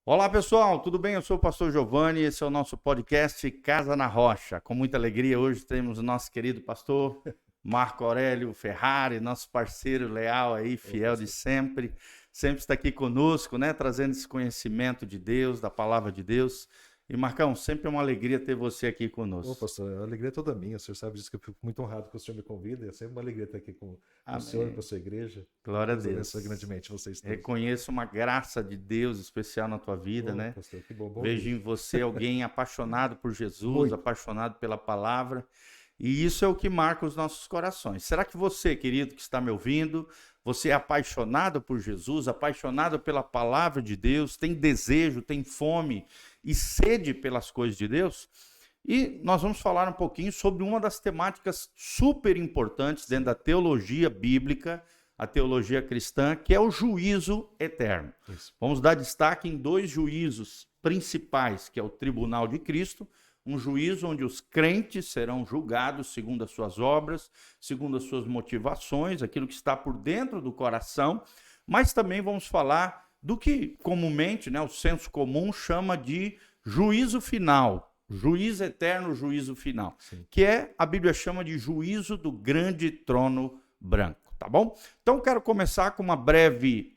Olá pessoal, tudo bem? Eu sou o pastor Giovanni, esse é o nosso podcast Casa na Rocha. Com muita alegria hoje temos o nosso querido pastor Marco Aurélio Ferrari, nosso parceiro leal aí, Ô, fiel de pastor. sempre, sempre está aqui conosco, né, trazendo esse conhecimento de Deus, da palavra de Deus. E Marcão, sempre é uma alegria ter você aqui Ô, conosco. pastor, a alegria é toda minha. O senhor sabe disso que eu fico muito honrado que o senhor me convida. É sempre uma alegria estar aqui com o senhor, com a Amém. sua igreja. Glória a Deus abençoe Deus. grandemente vocês todos. Reconheço uma graça de Deus especial na tua vida, Ô, né? pastor, que bom, bom Vejo ouvir. em você alguém apaixonado por Jesus, Muito. apaixonado pela palavra, e isso é o que marca os nossos corações. Será que você, querido, que está me ouvindo, você é apaixonado por Jesus, apaixonado pela palavra de Deus, tem desejo, tem fome e sede pelas coisas de Deus? E nós vamos falar um pouquinho sobre uma das temáticas super importantes dentro da teologia bíblica, a teologia cristã, que é o juízo eterno. Isso. Vamos dar destaque em dois juízos principais, que é o tribunal de Cristo, um juízo onde os crentes serão julgados segundo as suas obras, segundo as suas motivações, aquilo que está por dentro do coração, mas também vamos falar do que comumente, né, o senso comum chama de juízo final, juízo eterno, juízo final, Sim. que é, a Bíblia chama de juízo do grande trono branco, tá bom? Então quero começar com uma breve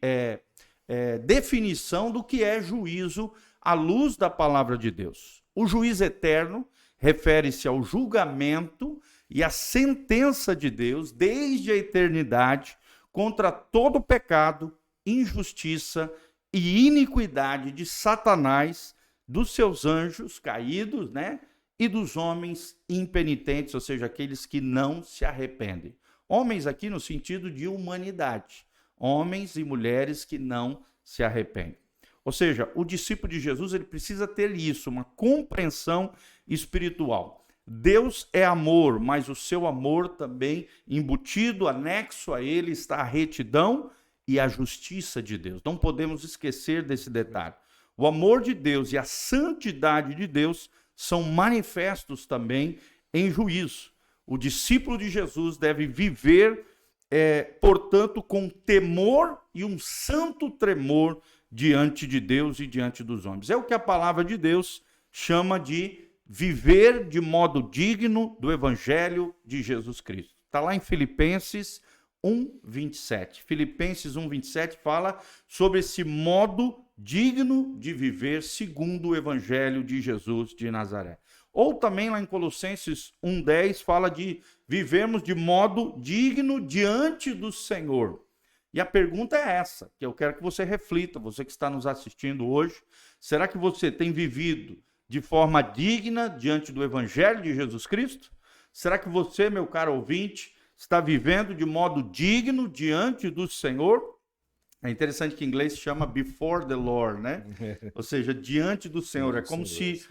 definição do que é juízo à luz da palavra de Deus. O juízo eterno refere-se ao julgamento e à sentença de Deus desde a eternidade contra todo pecado, injustiça e iniquidade de Satanás, dos seus anjos caídos, né? E dos homens impenitentes, ou seja, aqueles que não se arrependem. Homens aqui no sentido de humanidade. Homens e mulheres que não se arrependem. Ou seja, o discípulo de Jesus ele precisa ter isso, uma compreensão espiritual. Deus é amor, mas o seu amor também embutido, anexo a ele está a retidão e a justiça de Deus. Não podemos esquecer desse detalhe. O amor de Deus e a santidade de Deus são manifestos também em juízo. O discípulo de Jesus deve viver, portanto, com temor e um santo tremor diante de Deus e diante dos homens. É o que a palavra de Deus chama de viver de modo digno do evangelho de Jesus Cristo. Está lá em Filipenses 1:27. Filipenses 1:27 fala sobre esse modo digno de viver segundo o evangelho de Jesus de Nazaré. Ou também lá em Colossenses 1:10 fala de vivermos de modo digno diante do Senhor. E a pergunta é essa, que eu quero que você reflita, você que está nos assistindo hoje, será que você tem vivido de forma digna diante do evangelho de Jesus Cristo? Será que você, meu caro ouvinte, está vivendo de modo digno diante do Senhor? É interessante que em inglês chama before the Lord, né? Ou seja, diante do Senhor. É como se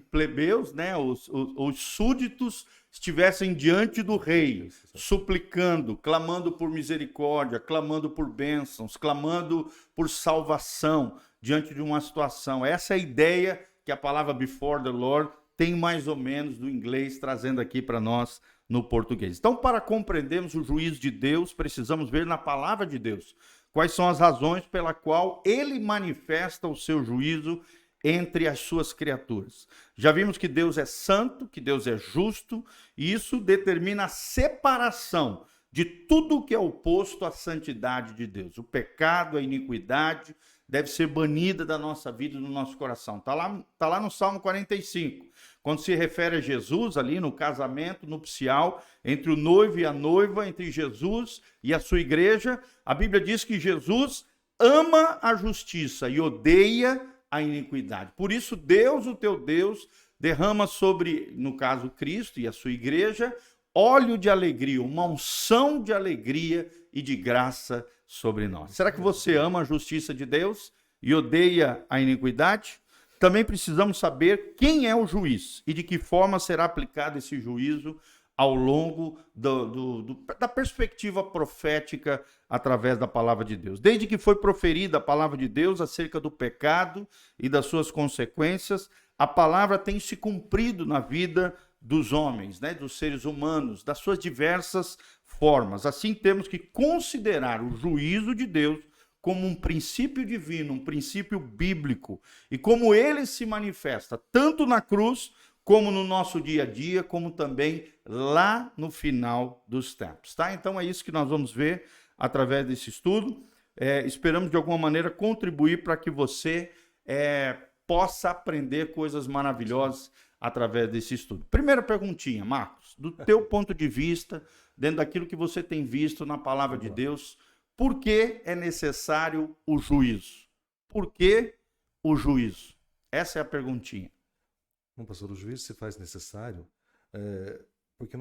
plebeus, né? Os súditos estivessem diante do rei, suplicando, clamando por misericórdia, clamando por bênçãos, clamando por salvação diante de uma situação. Essa é a ideia que a palavra before the Lord tem mais ou menos do inglês, trazendo aqui para nós no português. Então, para compreendermos o juízo de Deus, precisamos ver na palavra de Deus quais são as razões pela qual ele manifesta o seu juízo entre as suas criaturas. Já vimos que Deus é santo, que Deus é justo, e isso determina a separação de tudo que é oposto à santidade de Deus. O pecado, a iniquidade deve ser banida da nossa vida e do nosso coração. Tá lá no Salmo 45, quando se refere a Jesus ali no casamento nupcial entre o noivo e a noiva, entre Jesus e a sua igreja, a Bíblia diz que Jesus ama a justiça e odeia a iniquidade. Por isso, Deus, o teu Deus, derrama sobre, no caso, Cristo e a sua igreja, óleo de alegria, uma unção de alegria e de graça sobre nós. Será que você ama a justiça de Deus e odeia a iniquidade? Também precisamos saber quem é o juiz e de que forma será aplicado esse juízo ao longo da perspectiva profética através da palavra de Deus. Desde que foi proferida a palavra de Deus acerca do pecado e das suas consequências, a palavra tem se cumprido na vida dos homens, né, dos seres humanos, das suas diversas formas. Assim, temos que considerar o juízo de Deus como um princípio divino, um princípio bíblico, e como ele se manifesta, tanto na cruz, como no nosso dia a dia, como também lá no final dos tempos, tá? Então é isso que nós vamos ver através desse estudo. Esperamos de alguma maneira contribuir para que você possa aprender coisas maravilhosas através desse estudo. Primeira perguntinha, Marcos, do teu ponto de vista, dentro daquilo que você tem visto na palavra de Deus, por que é necessário o juízo? Por que o juízo? Essa é a perguntinha. Bom, pastor, o juízo se faz necessário porque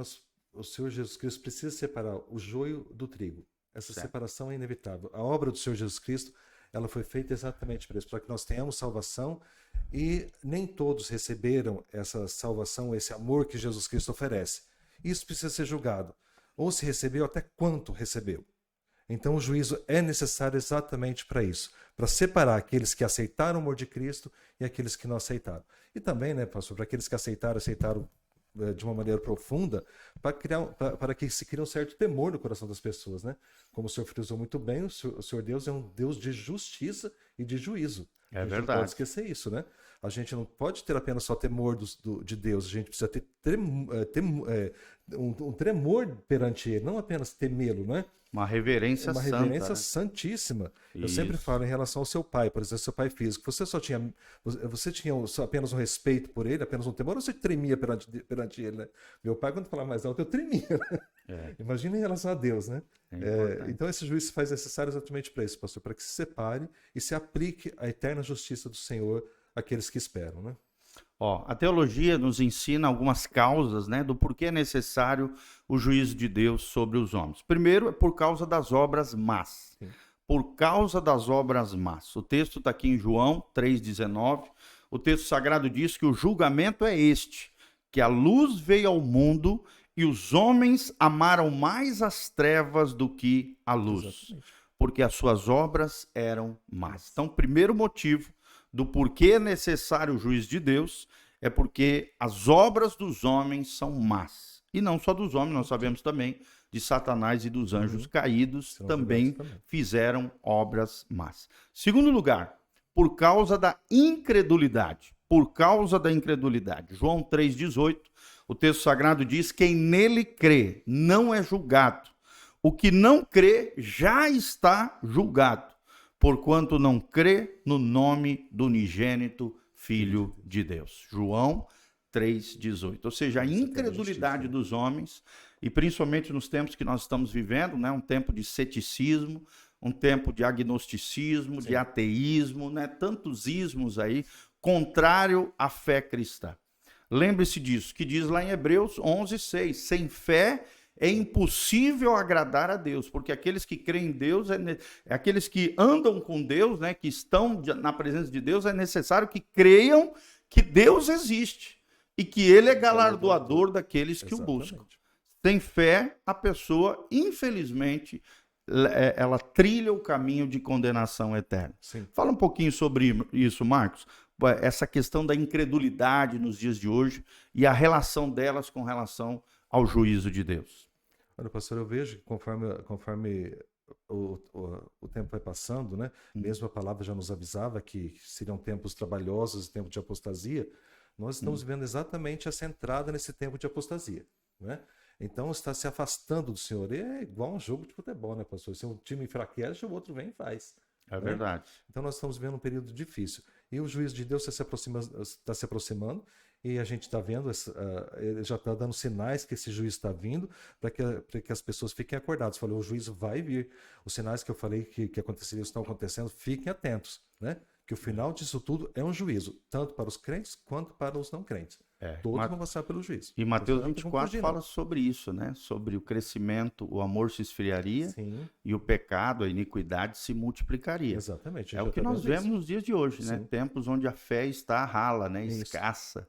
o Senhor Jesus Cristo precisa separar o joio do trigo. Essa separação é inevitável. A obra do Senhor Jesus Cristo, ela foi feita exatamente para isso, para que nós tenhamos salvação, e nem todos receberam essa salvação, esse amor que Jesus Cristo oferece. Isso precisa ser julgado. Ou se recebeu, até quanto recebeu. Então o juízo é necessário exatamente para isso, para separar aqueles que aceitaram o amor de Cristo e aqueles que não aceitaram. E também, né, pastor, para aqueles que aceitaram de uma maneira profunda, para que se crie um certo temor no coração das pessoas, né? Como o senhor frisou muito bem, o Senhor Deus é um Deus de justiça e de juízo. É verdade. A gente não pode esquecer isso, né? A gente não pode ter apenas só temor de Deus, a gente precisa ter um tremor perante Ele, não apenas temê-lo, né? Uma reverência santa. Uma reverência santíssima. Isso. Eu sempre falo em relação ao seu pai, por exemplo, seu pai físico. Você tinha apenas um respeito por ele, apenas um temor, ou você tremia perante ele, né? Meu pai, quando falava mais alto, eu tremia, né? Imagina em relação a Deus, né? Então esse juízo se faz necessário exatamente para isso, pastor, para que se separe e se aplique a eterna justiça do Senhor àqueles que esperam, né? A teologia nos ensina algumas causas, né, do porquê é necessário o juízo de Deus sobre os homens. Primeiro, é por causa das obras más. Sim. Por causa das obras más. O texto está aqui em João 3,19. O texto sagrado diz que o julgamento é este, que a luz veio ao mundo e os homens amaram mais as trevas do que a luz, exatamente, porque as suas obras eram más. Então, primeiro motivo do porquê é necessário o juízo de Deus é porque as obras dos homens são más. E não só dos homens, nós sabemos também de Satanás e dos anjos caídos também fizeram obras más. Segundo lugar, por causa da incredulidade. Por causa da incredulidade. João 3,18, o texto sagrado diz: quem nele crê não é julgado. O que não crê já está julgado, porquanto não crê no nome do unigênito Filho de Deus. João 3,18. Ou seja, a incredulidade dos homens, e principalmente nos tempos que nós estamos vivendo, né, um tempo de ceticismo, um tempo de agnosticismo, de ateísmo, né, tantos ismos aí, contrário à fé cristã. Lembre-se disso, que diz lá em Hebreus 11,6, sem fé é impossível agradar a Deus, porque aqueles que creem em Deus, aqueles que andam com Deus, né, que estão na presença de Deus, é necessário que creiam que Deus existe e que Ele é galardoador daqueles que o buscam. Sem fé, a pessoa, infelizmente, ela trilha o caminho de condenação eterna. Sim. Fala um pouquinho sobre isso, Marcos, essa questão da incredulidade nos dias de hoje e a relação delas com relação ao juízo de Deus. Olha, pastor, eu vejo que conforme o tempo vai passando, né? Mesmo a palavra já nos avisava que seriam tempos trabalhosos e tempos de apostasia, nós estamos vivendo exatamente essa entrada nesse tempo de apostasia, né? Então está se afastando do Senhor. E é igual um jogo de futebol, né, pastor? Se um time enfraquece, o outro vem e faz. É verdade. Então nós estamos vivendo um período difícil. E o juízo de Deus está se aproximando, e a gente está vendo, ele já está dando sinais que esse juízo está vindo, para que as pessoas fiquem acordadas. Falei, o juízo vai vir. Os sinais que eu falei que aconteceriam estão acontecendo, fiquem atentos, né? Que o final disso tudo é um juízo, tanto para os crentes quanto para os não crentes. Todos vão passar pelo juízo. E Mateus 24 fala sobre isso, né? Sobre o crescimento, o amor se esfriaria. Sim. E o pecado, a iniquidade se multiplicaria. Exatamente. É o que nós vemos nos dias de hoje, né? Tempos onde a fé está rala, né? Escassa,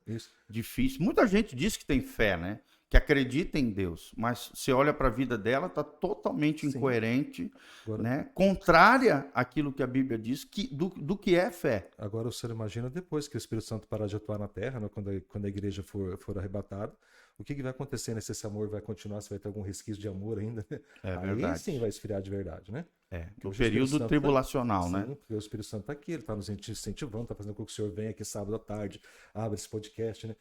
difícil. Muita gente diz que tem fé, né? Que acredita em Deus, mas você olha para a vida dela, está totalmente incoerente, né? Contrária àquilo que a Bíblia diz do que é fé. Agora o senhor imagina depois que o Espírito Santo parar de atuar na terra, né? Quando a igreja for arrebatada, o que vai acontecer, né? Se esse amor vai continuar, se vai ter algum resquício de amor ainda, né? É Aí verdade. sim vai esfriar de verdade, né? Porque No hoje o Espírito período Santo tribulacional, sim, né? porque o Espírito Santo está aqui, ele está nos incentivando, está fazendo com que o Senhor venha aqui sábado à tarde, abra esse podcast, né?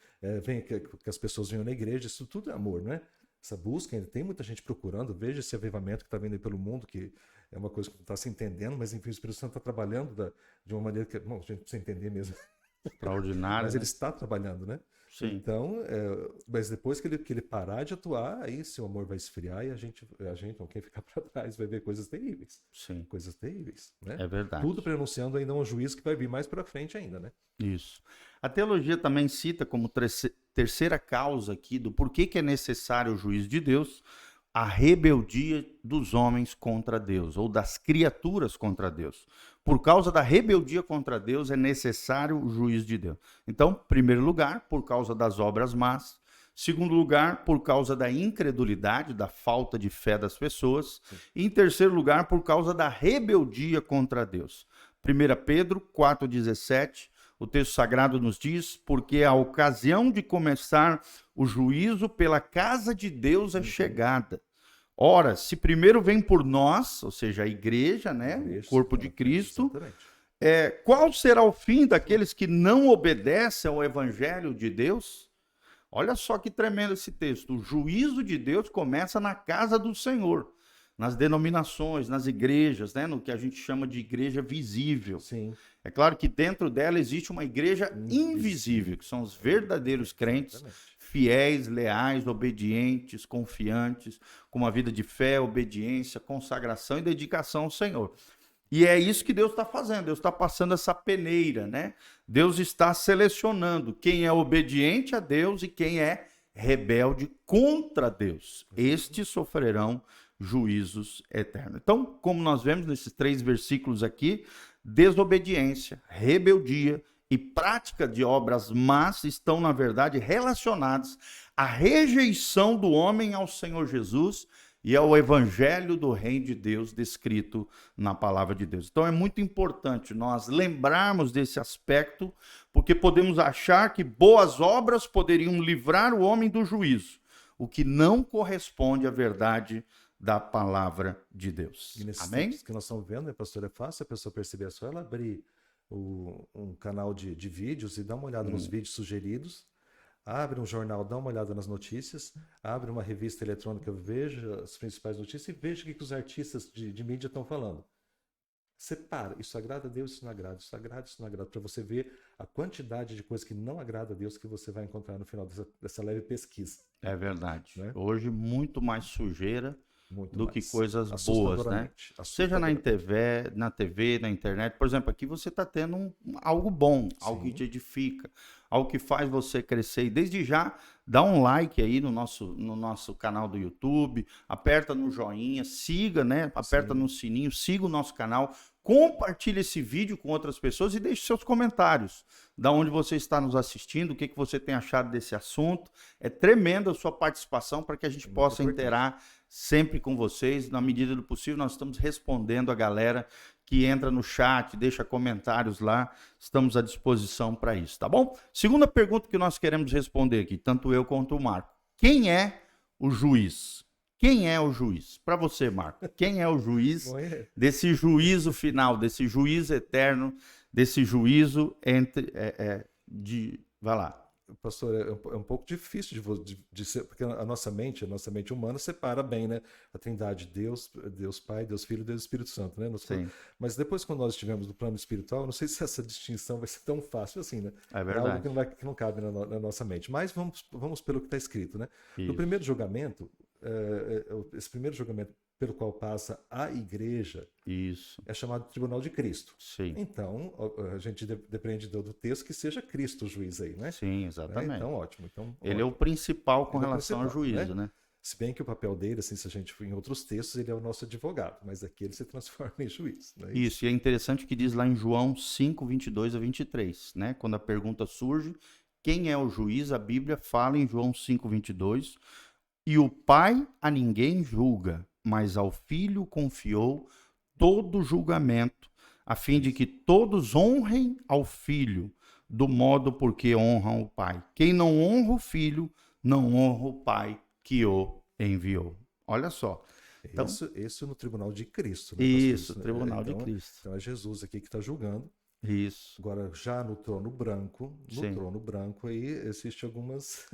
Venha que as pessoas venham na igreja, isso tudo é amor, né? Essa busca, ainda tem muita gente procurando, veja esse avivamento que está vindo aí pelo mundo, que é uma coisa que não está se entendendo, mas enfim, o Espírito Santo está trabalhando de uma maneira que, bom, a gente precisa entender mesmo, Extraordinário, mas né? ele está trabalhando, né? Sim, Então, mas depois que ele parar de atuar, aí seu amor vai esfriar e a gente, não, quem ficar para trás vai ver coisas terríveis. sim, Coisas terríveis, né? é verdade. Tudo prenunciando ainda um juízo que vai vir mais para frente ainda, né? Isso. A teologia também cita como terceira causa aqui do porquê que é necessário o juízo de Deus, a rebeldia dos homens contra Deus, ou das criaturas contra Deus. Por causa da rebeldia contra Deus, é necessário o juízo de Deus. Então, primeiro lugar, por causa das obras más. Segundo lugar, por causa da incredulidade, da falta de fé das pessoas. E em terceiro lugar, por causa da rebeldia contra Deus. 1 Pedro 4,17, o texto sagrado nos diz, porque a ocasião de começar o juízo pela casa de Deus é chegada. Ora, se primeiro vem por nós, ou seja, a igreja, né, o corpo de Cristo, qual será o fim daqueles que não obedecem ao evangelho de Deus? Olha só que tremendo esse texto. O juízo de Deus começa na casa do Senhor, nas denominações, nas igrejas, né, no que a gente chama de igreja visível. Sim. É claro que dentro dela existe uma igreja invisível, que são os verdadeiros crentes, fiéis, leais, obedientes, confiantes, com uma vida de fé, obediência, consagração e dedicação ao Senhor. E é isso que Deus está fazendo, Deus está passando essa peneira, né? Deus está selecionando quem é obediente a Deus e quem é rebelde contra Deus. Estes sofrerão juízos eternos. Então, como nós vemos nesses 3 versículos aqui, desobediência, rebeldia e prática de obras más estão, na verdade, relacionados à rejeição do homem ao Senhor Jesus e ao evangelho do reino de Deus descrito na palavra de Deus. Então é muito importante nós lembrarmos desse aspecto, porque podemos achar que boas obras poderiam livrar o homem do juízo, o que não corresponde à verdade da palavra de Deus. E nesses Amém? tempos que nós estamos vendo, né, pastor, é fácil a pessoa perceber, é só ela abrir um canal de vídeos e dar uma olhada nos vídeos sugeridos, abre um jornal, dá uma olhada nas notícias, abre uma revista eletrônica, veja as principais notícias e veja o que os artistas de mídia estão falando. Separa, isso agrada a Deus, isso não agrada, isso agrada, isso não agrada, para você ver a quantidade de coisas que não agrada a Deus que você vai encontrar no final dessa leve pesquisa. É verdade. Né? Hoje, muito mais sujeira muito do mais. que coisas boas, né? Seja na TV, na internet. Por exemplo, aqui você está tendo algo bom, algo que te edifica, algo que faz você crescer. E desde já, dá um like aí no nosso canal do YouTube, aperta no joinha, siga, né? Aperta no sininho, siga o nosso canal, compartilhe esse vídeo com outras pessoas e deixe seus comentários. Da onde você está nos assistindo, o que você tem achado desse assunto. É tremenda a sua participação para que a gente possa interar sempre com vocês. Na medida do possível, nós estamos respondendo a galera que entra no chat, deixa comentários lá. Estamos à disposição para isso, tá bom? Segunda pergunta que nós queremos responder aqui, tanto eu quanto o Marco. Quem é o juiz? Quem é o juiz? Para você, Marco, quem é o juiz desse juízo final, desse juízo eterno, desse juízo vai lá. Pastor, é um pouco difícil de ser, porque a nossa mente humana separa bem, né? A Trindade, Deus Pai, Deus Filho, Deus Espírito Santo, né? Mas depois, quando nós estivermos no plano espiritual, não sei se essa distinção vai ser tão fácil assim, né? É verdade. É algo que não cabe na nossa mente. Mas vamos pelo que está escrito, né? No primeiro julgamento, esse primeiro julgamento pelo qual passa a igreja, é chamado de Tribunal de Cristo. Sim. Então, a gente depende do texto que seja Cristo o juiz aí, né? Sim, exatamente. Então, ótimo. Então, ele é o principal com relação ao juízo, né? Se bem que o papel dele, assim, se a gente for em outros textos, ele é o nosso advogado, mas aqui ele se transforma em juiz. Né? Isso, e é interessante que diz lá em João 5, 22 a 23, né? Quando a pergunta surge, quem é o juiz? A Bíblia fala em João 5, 22, e o Pai a ninguém julga, mas ao Filho confiou todo julgamento, a fim de que todos honrem ao Filho, do modo porque honram o Pai. Quem não honra o Filho, não honra o Pai que o enviou. Olha só. Então, isso no tribunal de Cristo, né, isso, pastor? tribunal de Então, Cristo. então é Jesus aqui que está julgando. Isso. Agora, já no trono branco, Sim. aí existe algumas.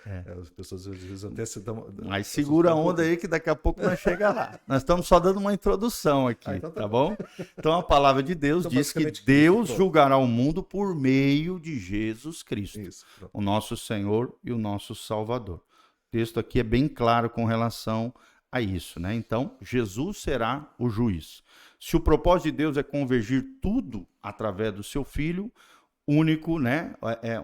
É. As pessoas às vezes até se dão. Mas segura a onda aí que daqui a pouco nós chega lá. Nós estamos só dando uma introdução aqui, então tá bom? Então a palavra de Deus Então, diz que basicamente, Deus pronto. julgará o mundo por meio de Jesus Cristo, Isso, pronto. o nosso Senhor e o nosso Salvador. O texto aqui é bem claro com relação a isso, né? Então, Jesus será o juiz. Se o propósito de Deus é convergir tudo através do seu Filho, único, né?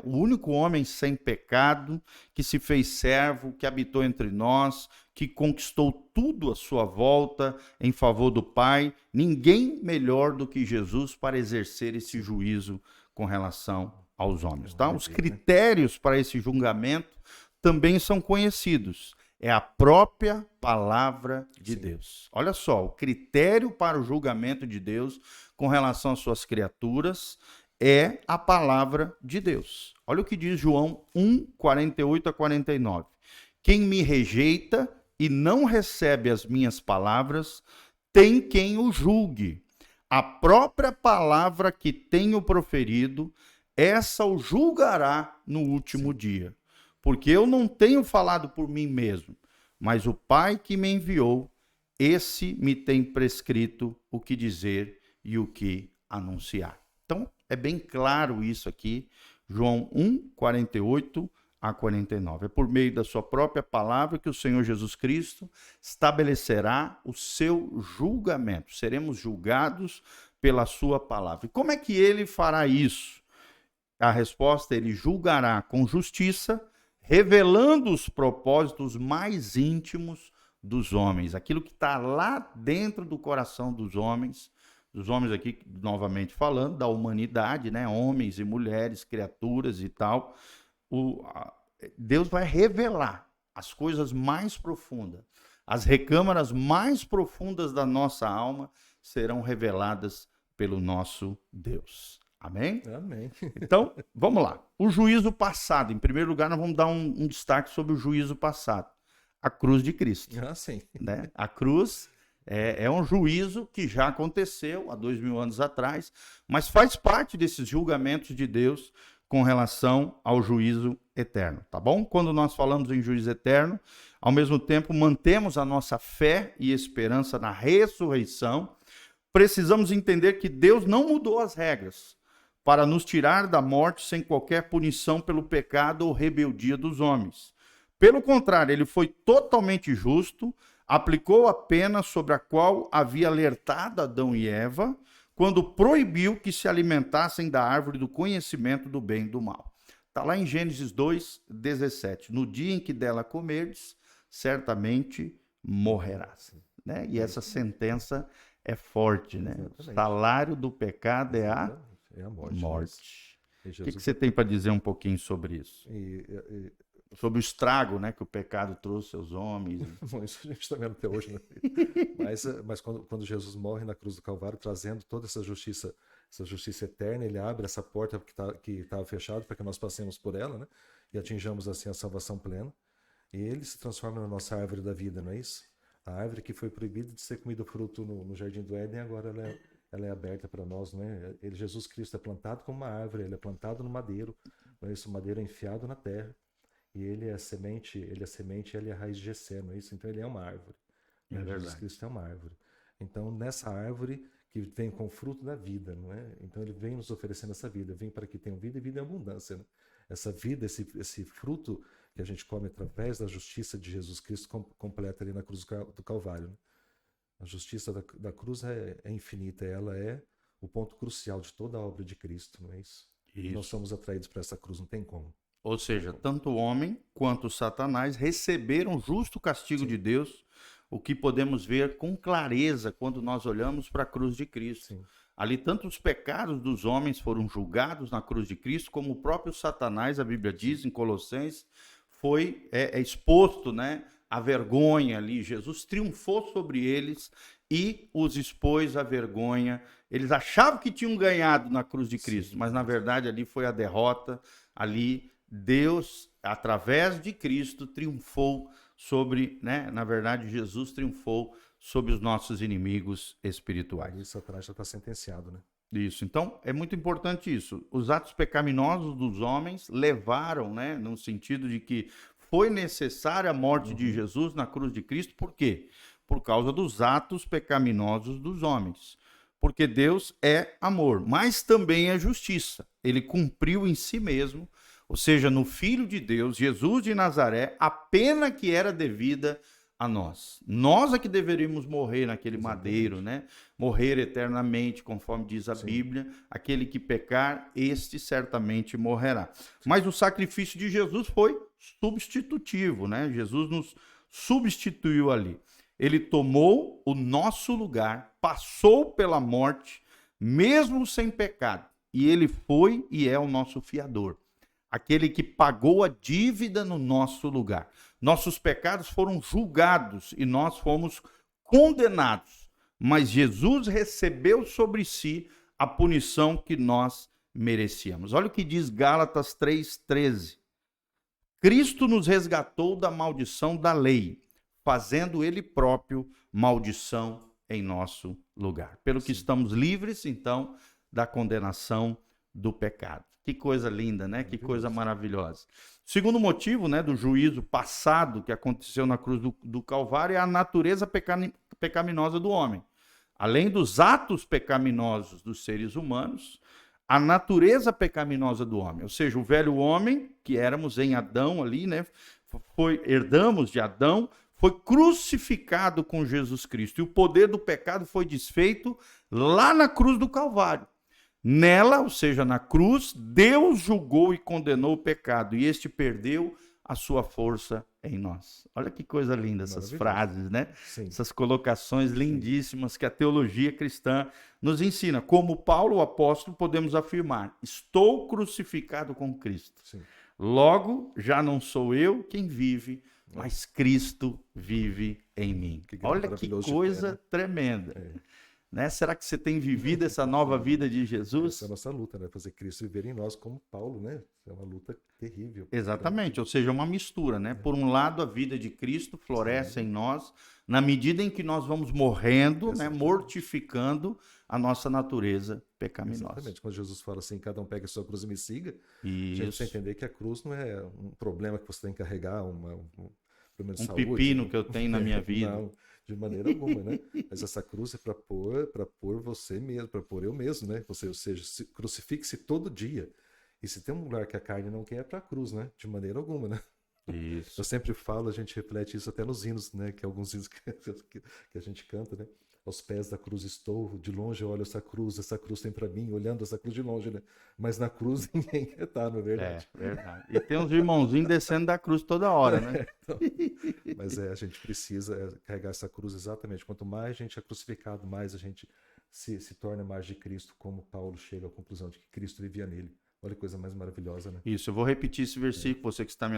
O único homem sem pecado, que se fez servo, que habitou entre nós, que conquistou tudo à sua volta em favor do Pai. Ninguém melhor do que Jesus para exercer esse juízo com relação aos homens, tá? Os critérios para esse julgamento também são conhecidos. É a própria palavra de Deus. Olha só, o critério para o julgamento de Deus com relação às suas criaturas é a palavra de Deus. Olha o que diz João 1, 48 a 49. Quem me rejeita e não recebe as minhas palavras, tem quem o julgue. A própria palavra que tenho proferido, essa o julgará no último dia. Porque eu não tenho falado por mim mesmo, mas o Pai que me enviou, esse me tem prescrito o que dizer e o que anunciar. Então, é bem claro isso aqui, João 1, 48 a 49. É por meio da sua própria palavra que o Senhor Jesus Cristo estabelecerá o seu julgamento. Seremos julgados pela sua palavra. E como é que ele fará isso? A resposta, ele julgará com justiça, revelando os propósitos mais íntimos dos homens, aquilo que está lá dentro do coração dos homens aqui, novamente falando, da humanidade, né? Homens e mulheres, criaturas e tal. Deus vai revelar as coisas mais profundas, as recâmaras mais profundas da nossa alma serão reveladas pelo nosso Deus. Amém? Amém. Então, vamos lá. O juízo passado. Em primeiro lugar, nós vamos dar um destaque sobre o juízo passado. A cruz de Cristo. Ah, sim. Né? A cruz é um juízo que já aconteceu há 2000 anos atrás, mas faz parte desses julgamentos de Deus com relação ao juízo eterno, tá bom? Quando nós falamos em juízo eterno, ao mesmo tempo mantemos a nossa fé e esperança na ressurreição, precisamos entender que Deus não mudou as regras para nos tirar da morte sem qualquer punição pelo pecado ou rebeldia dos homens. Pelo contrário, ele foi totalmente justo, aplicou a pena sobre a qual havia alertado Adão e Eva, quando proibiu que se alimentassem da árvore do conhecimento do bem e do mal. Está lá em Gênesis 2, 17. No dia em que dela comerdes, certamente morrerás. Né? E essa sentença é forte, né? O salário do pecado é a morte. O que você tem para dizer um pouquinho sobre isso? Sobre o estrago, né, que o pecado trouxe aos homens. Bom, isso a gente está vendo até hoje, né? Mas quando Jesus morre na cruz do Calvário, trazendo toda essa justiça eterna, ele abre essa porta que estava fechada para que nós passemos por ela, né? E atinjamos assim a salvação plena. E ele se transforma na nossa árvore da vida, não é isso? A árvore que foi proibida de ser comida fruto no Jardim do Éden, agora ela é aberta para nós, né? Jesus Cristo é plantado como uma árvore, ele é plantado no madeiro, não é isso? O madeiro é enfiado na terra. E ele é a semente, ele é a raiz de Jessé, não é isso? Então ele é uma árvore. Né? Jesus Cristo é uma árvore. Então nessa árvore que vem com o fruto da vida, não é? Então ele vem nos oferecendo essa vida, vem para que tenham vida e vida em abundância, né? Essa vida, esse fruto que a gente come através da justiça de Jesus Cristo completa ali na cruz do Calvário, né? A justiça da cruz é infinita, ela é o ponto crucial de toda a obra de Cristo, não é isso? Nós somos atraídos para essa cruz, não tem como. Ou seja, tanto o homem quanto o Satanás receberam justo castigo de Deus, o que podemos ver com clareza quando nós olhamos para a cruz de Cristo. Sim. Ali, tanto os pecados dos homens foram julgados na cruz de Cristo, como o próprio Satanás, a Bíblia diz em Colossenses, foi exposto, né, à vergonha ali. Jesus triunfou sobre eles e os expôs à vergonha. Eles achavam que tinham ganhado na cruz de Cristo, mas na verdade ali foi a derrota, ali Deus, através de Cristo, triunfou sobre, né? Na verdade, Jesus triunfou sobre os nossos inimigos espirituais. Aí Satanás já está sentenciado, né? Isso. Então, é muito importante isso. Os atos pecaminosos dos homens levaram, né, no sentido de que foi necessária a morte de Jesus na cruz de Cristo. Por quê? Por causa dos atos pecaminosos dos homens. Porque Deus é amor, mas também é justiça. Ele cumpriu em si mesmo, ou seja, no Filho de Deus, Jesus de Nazaré, a pena que era devida a nós. Nós é que deveríamos morrer naquele madeiro, né? Morrer eternamente, conforme diz a Bíblia. Aquele que pecar, este certamente morrerá. Mas o sacrifício de Jesus foi substitutivo, né? Jesus nos substituiu ali. Ele tomou o nosso lugar, passou pela morte, mesmo sem pecado. E ele foi e é o nosso fiador. Aquele que pagou a dívida no nosso lugar. Nossos pecados foram julgados e nós fomos condenados. Mas Jesus recebeu sobre si a punição que nós merecíamos. Olha o que diz Gálatas 3,13. Cristo nos resgatou da maldição da lei, fazendo ele próprio maldição em nosso lugar. Pelo que estamos livres, então, da condenação do pecado. Que coisa linda, né? Que coisa maravilhosa. Segundo motivo, né, do juízo passado que aconteceu na cruz do Calvário é a natureza pecaminosa do homem. Além dos atos pecaminosos dos seres humanos, a natureza pecaminosa do homem, ou seja, o velho homem, que éramos em Adão ali, né, herdamos de Adão, foi crucificado com Jesus Cristo. E o poder do pecado foi desfeito lá na cruz do Calvário. Nela, ou seja, na cruz, Deus julgou e condenou o pecado, e este perdeu a sua força em nós. Olha que coisa linda essas frases, né? Sim. Essas colocações lindíssimas que a teologia cristã nos ensina. Como Paulo, o apóstolo, podemos afirmar: estou crucificado com Cristo. Sim. Logo, já não sou eu quem vive, mas Cristo vive em mim. Olha que coisa tremenda. Né? Será que você tem vivido essa nova vida de Jesus? Essa é a nossa luta, né? Fazer Cristo viver em nós como Paulo, né? É uma luta terrível. Exatamente, ou seja, uma mistura, né? Por um lado, a vida de Cristo floresce em nós, na medida em que nós vamos morrendo, né? Mortificando a nossa natureza pecaminosa. Exatamente. Quando Jesus fala assim, cada um pega a sua cruz e me siga, a gente Isso. precisa entender que a cruz não é um problema que você tem que carregar, um problema de Um saúde, pepino que eu tenho na minha vida. Não, de maneira alguma, né? Mas essa cruz é para pôr você mesmo, para pôr eu mesmo, né? Ou seja, crucifique-se todo dia. E se tem um lugar que a carne não quer, é para a cruz, né? De maneira alguma, né? Isso. Eu sempre falo, a gente reflete isso até nos hinos, né? Que alguns hinos que a gente canta, né? Aos pés da cruz estou, de longe eu olho essa cruz tem para mim, olhando essa cruz de longe, né? Mas na cruz ninguém quer estar, não é verdade? É, verdade. E tem uns irmãozinhos descendo da cruz toda hora, né? Então, mas a gente precisa carregar essa cruz exatamente. Quanto mais a gente é crucificado, mais a gente se torna mais de Cristo, como Paulo chega à conclusão de que Cristo vivia nele. Olha que coisa mais maravilhosa, né? Isso, eu vou repetir esse versículo, você que está me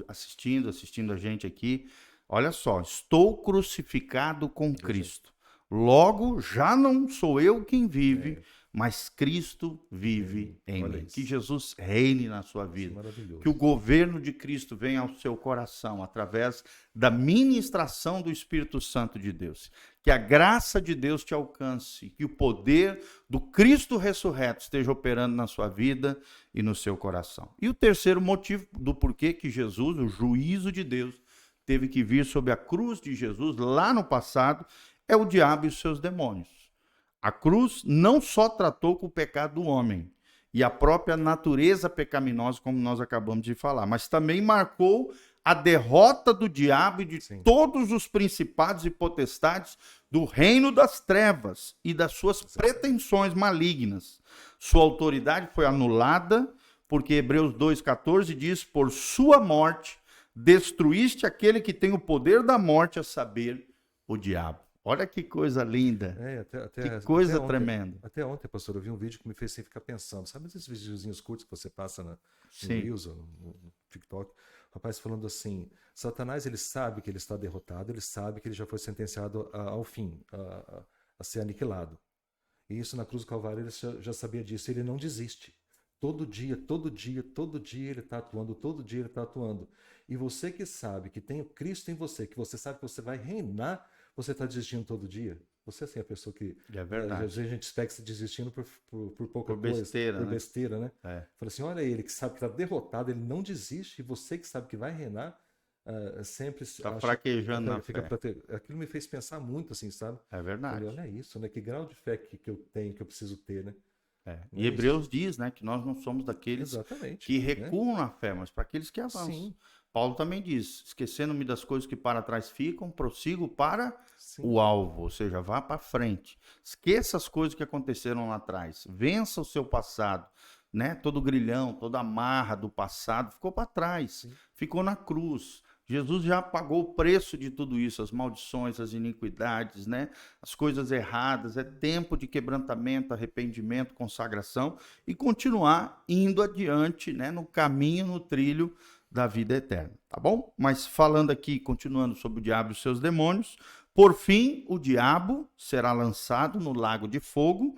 assistindo a gente aqui. Olha só, estou crucificado com Cristo. Logo, já não sou eu quem vive, mas Cristo vive em mim. Que Jesus reine na sua vida. Que o governo de Cristo venha ao seu coração através da ministração do Espírito Santo de Deus. Que a graça de Deus te alcance, que o poder do Cristo ressurreto esteja operando na sua vida e no seu coração. E o terceiro motivo do porquê que Jesus, o juízo de Deus, teve que vir sobre a cruz de Jesus lá no passado, é o diabo e os seus demônios. A cruz não só tratou com o pecado do homem e a própria natureza pecaminosa, como nós acabamos de falar, mas também marcou a derrota do diabo e de todos os principados e potestades do reino das trevas e das suas pretensões malignas. Sua autoridade foi anulada, porque Hebreus 2,14 diz: por sua morte destruíste aquele que tem o poder da morte, a saber, o diabo. Olha que coisa linda. Que coisa tremenda. Até ontem, pastor, eu vi um vídeo que me fez ficar pensando. Sabe esses videozinhos curtos que você passa no Reels, no TikTok? O rapaz falando assim, Satanás, ele sabe que ele está derrotado, ele sabe que ele já foi sentenciado ao fim, a ser aniquilado. E isso na cruz do Calvário ele já sabia disso, ele não desiste. Todo dia, todo dia, todo dia ele está atuando, todo dia ele está atuando. E você que sabe que tem o Cristo em você, que você sabe que você vai reinar, você está desistindo todo dia? Você assim, é a pessoa que É às verdade. vezes a gente pega se desistindo por pouca Por coisa, besteira, por né? besteira, né? É. Fala assim, olha ele que sabe que está derrotado, ele não desiste, e você que sabe que vai reinar, sempre Tá fraquejando na fica fé. Aquilo me fez pensar muito, assim, sabe? É Falei, verdade. olha isso, né? Que grau de fé que eu tenho, que eu preciso ter, né? É. Não E é Hebreus isso? diz, né, que nós não somos daqueles Exatamente, que né? recuam na fé, mas para aqueles que avançam. Sim, Paulo também diz: esquecendo-me das coisas que para trás ficam, prossigo para sim. o alvo, ou seja, vá para frente. Esqueça as coisas que aconteceram lá atrás. Vença o seu passado, né? Todo grilhão, toda amarra do passado ficou para trás, Sim. ficou na cruz. Jesus já pagou o preço de tudo isso, as maldições, as iniquidades, né? As coisas erradas. É tempo de quebrantamento, arrependimento, consagração e continuar indo adiante, né? No caminho, no trilho da vida eterna, tá bom? Mas falando aqui, continuando sobre o diabo e os seus demônios, por fim, o diabo será lançado no lago de fogo,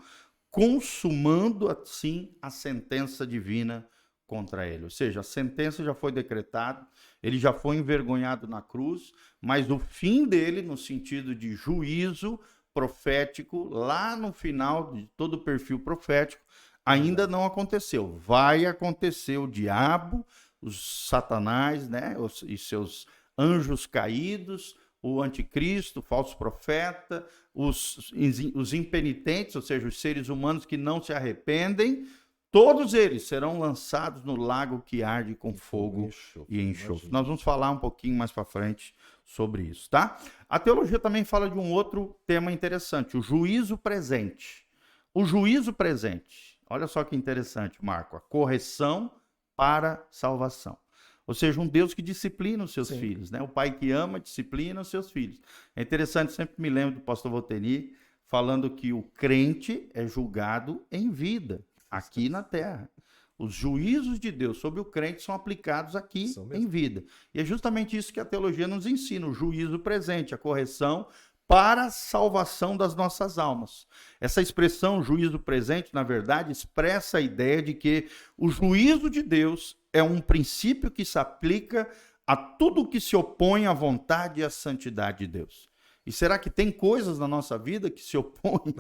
consumando assim a sentença divina contra ele. Ou seja, a sentença já foi decretada, ele já foi envergonhado na cruz, mas o fim dele, no sentido de juízo profético, lá no final de todo o perfil profético, ainda não aconteceu. Vai acontecer. O diabo, os satanás, né, e seus anjos caídos, o anticristo, o falso profeta, os impenitentes, ou seja, os seres humanos que não se arrependem, todos eles serão lançados no lago que arde com fogo e enxofre. Nós vamos falar um pouquinho mais para frente sobre isso, tá? A teologia também fala de um outro tema interessante, o juízo presente. O juízo presente. Olha só que interessante, Marco. A correção para salvação. Ou seja, um Deus que disciplina os seus filhos, né? O pai que ama, disciplina os seus filhos. É interessante, sempre me lembro do pastor Volteni falando que o crente é julgado em vida, aqui na terra. Os juízos de Deus sobre o crente são aplicados aqui em vida. E é justamente isso que a teologia nos ensina, o juízo presente, a correção para a salvação das nossas almas. Essa expressão juízo presente, na verdade, expressa a ideia de que o juízo de Deus é um princípio que se aplica a tudo que se opõe à vontade e à santidade de Deus. E será que tem coisas na nossa vida que se opõem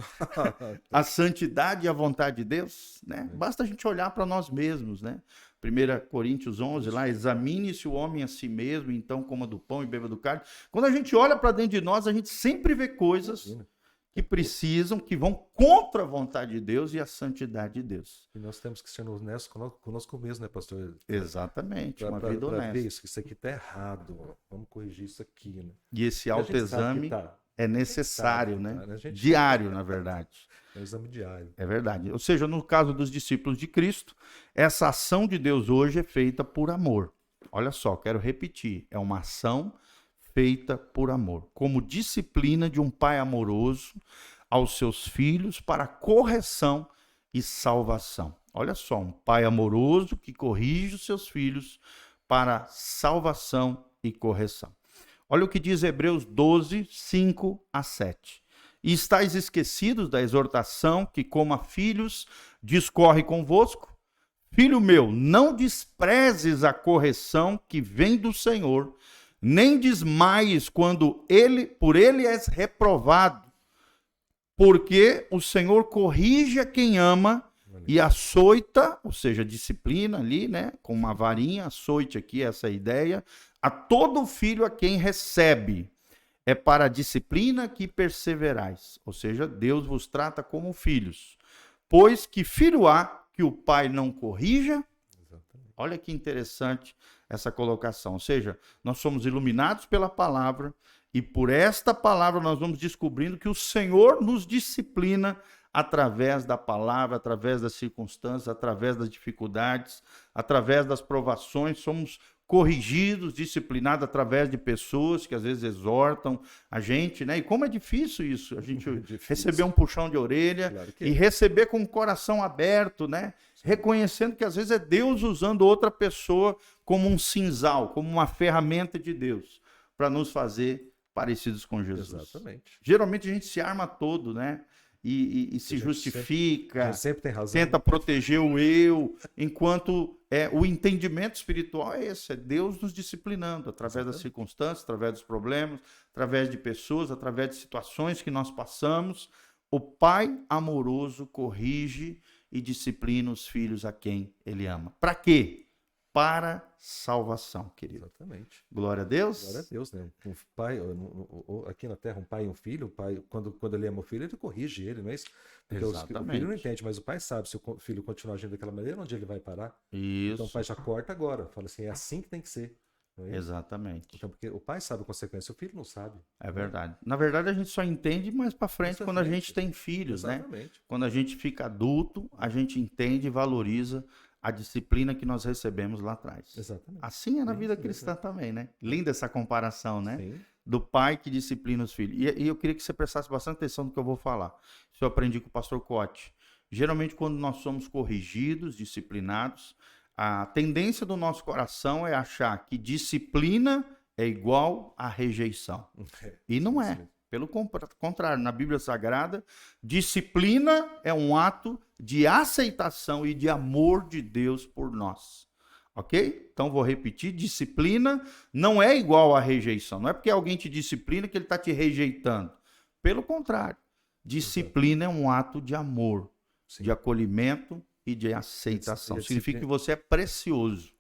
à santidade e à vontade de Deus? Né? Basta a gente olhar para nós mesmos, né? 1 Coríntios 11, lá, examine-se o homem a si mesmo, então coma do pão e beba do cálice. Quando a gente olha para dentro de nós, a gente sempre vê coisas que precisam, que vão contra a vontade de Deus e a santidade de Deus. E nós temos que ser honestos conosco mesmo, né, pastor? Exatamente, uma vida honesta. Ver isso aqui está errado, vamos corrigir isso aqui, né? E esse autoexame é necessário, né? Diário, na verdade. É um exame diário. É verdade. Ou seja, no caso dos discípulos de Cristo, essa ação de Deus hoje é feita por amor. Olha só, quero repetir, é uma ação feita por amor, como disciplina de um pai amoroso aos seus filhos para correção e salvação. Olha só, um pai amoroso que corrige os seus filhos para salvação e correção. Olha o que diz Hebreus 12, 5 a 7. E estáis esquecidos da exortação que, como a filhos, discorre convosco? Filho meu, não desprezes a correção que vem do Senhor, nem desmaies quando por ele és reprovado, porque o Senhor corrige a quem ama e açoita, ou seja, disciplina ali, né, com uma varinha, açoite aqui, essa é a ideia, a todo filho a quem recebe. É para a disciplina que perseverais, ou seja, Deus vos trata como filhos. Pois que filho há que o pai não corrija? Exatamente. Olha que interessante essa colocação. Ou seja, nós somos iluminados pela palavra e por esta palavra nós vamos descobrindo que o Senhor nos disciplina através da palavra, através das circunstâncias, através das dificuldades, através das provações. Somos corrigidos, disciplinados através de pessoas que às vezes exortam a gente, né? E como é difícil isso, a gente receber um puxão de orelha, claro e receber com o coração aberto, né? Reconhecendo que às vezes é Deus usando outra pessoa como um cinzal, como uma ferramenta de Deus, para nos fazer parecidos com Jesus. Exatamente. Geralmente a gente se arma todo, né? e se justifica, sempre, sempre tem razão. tenta proteger o eu, enquanto o entendimento espiritual é esse, é Deus nos disciplinando através das circunstâncias, através dos problemas, através de pessoas, através de situações que nós passamos. O Pai amoroso corrige e disciplina os filhos a quem Ele ama. Para quê? Para salvação, querido. Exatamente. Glória a Deus. Glória a Deus, né? Um pai, aqui na Terra, um pai e um filho, o pai, quando ele ama o filho, ele corrige ele, não é isso? Porque o filho não entende, mas o pai sabe, se o filho continuar agindo daquela maneira, onde ele vai parar. Isso. Então o pai já corta agora, fala assim, é assim que tem que ser. Exatamente. Então, porque o pai sabe a consequência, o filho não sabe. É verdade. Na verdade, a gente só entende mais para frente quando a gente tem filhos, Exatamente. né? Quando a gente fica adulto, a gente entende e valoriza a disciplina que nós recebemos lá atrás. Exatamente. Assim é na vida cristã também, né? Linda essa comparação, né? Sim. Do pai que disciplina os filhos. E eu queria que você prestasse bastante atenção no que eu vou falar. Isso eu aprendi com o pastor Cote. Geralmente, quando nós somos corrigidos, disciplinados, a tendência do nosso coração é achar que disciplina é igual a rejeição. E não é. Pelo contrário, na Bíblia Sagrada, disciplina é um ato de aceitação e de amor de Deus por nós. Ok? Então vou repetir, disciplina não é igual a rejeição. Não é porque alguém te disciplina que ele está te rejeitando. Pelo contrário, disciplina é um ato de amor, de acolhimento e de aceitação. Significa que você é precioso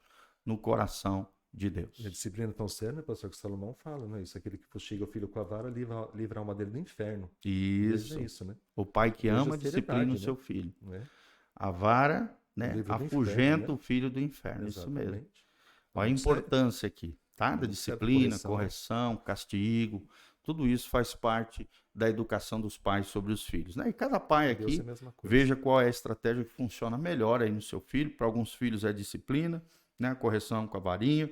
no coração de Deus. A disciplina é tão séria, né, pastor, que Salomão fala, né? Isso, aquele que fustiga o filho com a vara livra a alma dele do inferno. Isso. É isso, né? O pai que ama disciplina o seu filho. Né? A vara, né, afugenta o filho do inferno. Exatamente. Isso mesmo. Olha a importância aqui, tá? Da disciplina, correção, castigo. Tudo isso faz parte da educação dos pais sobre os filhos, né? E cada pai aqui veja qual é a estratégia que funciona melhor aí no seu filho. Para alguns filhos é a disciplina, né? A correção com a varinha.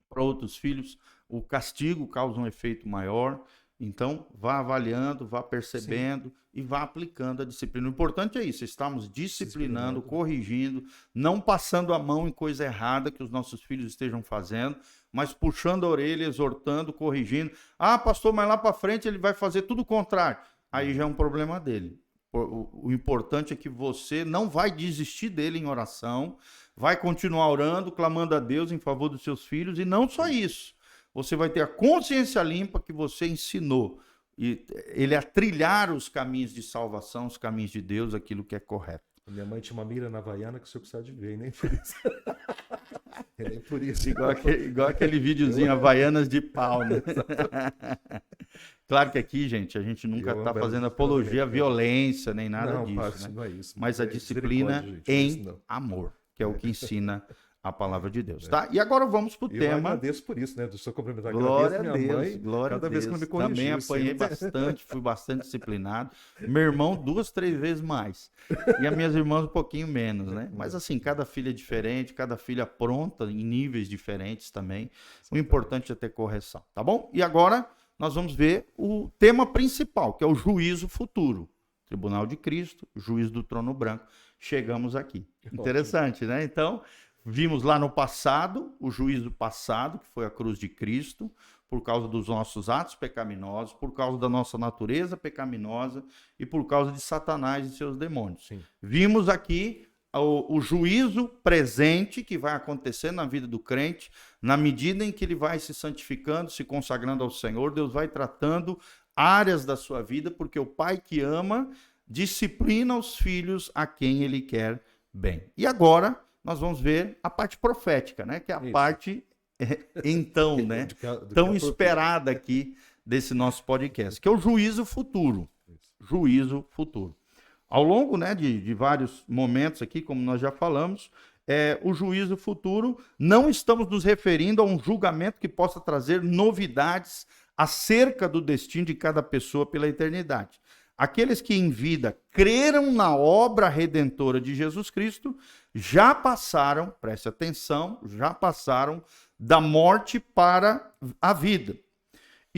Para outros filhos, o castigo causa um efeito maior. Então, vá avaliando, vá percebendo e vá aplicando a disciplina. O importante é isso, estamos disciplinando, corrigindo, não passando a mão em coisa errada que os nossos filhos estejam fazendo, mas puxando a orelha, exortando, corrigindo. Ah, pastor, mas lá para frente ele vai fazer tudo o contrário. Aí já é um problema dele. O importante é que você não vai desistir dele em oração, vai continuar orando, clamando a Deus em favor dos seus filhos, e não só isso. Você vai ter a consciência limpa que você ensinou ele a trilhar os caminhos de salvação, os caminhos de Deus, aquilo que é correto. Minha mãe tinha uma mira na Havaiana que o senhor precisa de ver, nem por isso. Nem por isso. Igual aquele videozinho Havaianas de pau, né? Claro que aqui, gente, a gente nunca está fazendo apologia à violência, nem nada disso. Não é isso. Mas a disciplina em amor, que é o que ensina a palavra de Deus, tá? E agora vamos para o tema. Eu agradeço por isso, né? Do seu complementar. Glória a Deus, mãe, glória cada a vez Deus. que eu me corrigi, também apanhei bastante, fui bastante disciplinado. Meu irmão 2, 3 vezes mais. E as minhas irmãs um pouquinho menos, né? Mas assim, cada filha é diferente, cada filha pronta em níveis diferentes também. O importante é ter correção, tá bom? E agora nós vamos ver o tema principal, que é o juízo futuro. Tribunal de Cristo, juízo do trono branco. Chegamos aqui. Interessante, né? Então, vimos lá no passado, o juízo passado, que foi a cruz de Cristo, por causa dos nossos atos pecaminosos, por causa da nossa natureza pecaminosa e por causa de Satanás e seus demônios. Sim. Vimos aqui o juízo presente que vai acontecer na vida do crente, na medida em que ele vai se santificando, se consagrando ao Senhor, Deus vai tratando áreas da sua vida, porque o pai que ama disciplina os filhos a quem ele quer bem. E agora nós vamos ver a parte profética, né? Que é a parte, então, né? Tão esperada aqui desse nosso podcast, que é o juízo futuro. Juízo futuro. Ao longo, né, de vários momentos aqui, como nós já falamos, o juízo futuro, não estamos nos referindo a um julgamento que possa trazer novidades acerca do destino de cada pessoa pela eternidade. Aqueles que em vida creram na obra redentora de Jesus Cristo já passaram, preste atenção, já passaram da morte para a vida.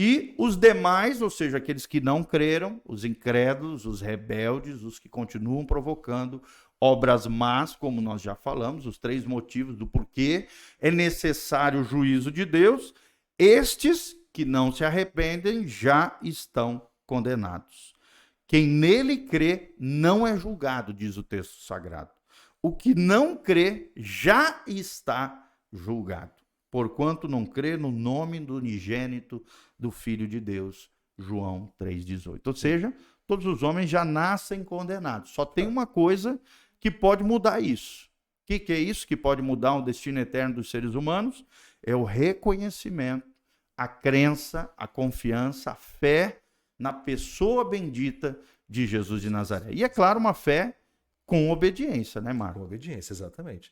E os demais, ou seja, aqueles que não creram, os incrédulos, os rebeldes, os que continuam provocando obras más, como nós já falamos, os 3 motivos do porquê é necessário o juízo de Deus, estes que não se arrependem já estão condenados. Quem nele crê não é julgado, diz o texto sagrado. O que não crê já está julgado, porquanto não crê no nome do unigênito do Filho de Deus, João 3,18. Ou seja, todos os homens já nascem condenados. Só tem uma coisa que pode mudar isso. O que é isso que pode mudar o destino eterno dos seres humanos? É o reconhecimento, a crença, a confiança, a fé na pessoa bendita de Jesus de Nazaré. E é claro, uma fé com obediência, né, Marco? Com obediência, exatamente.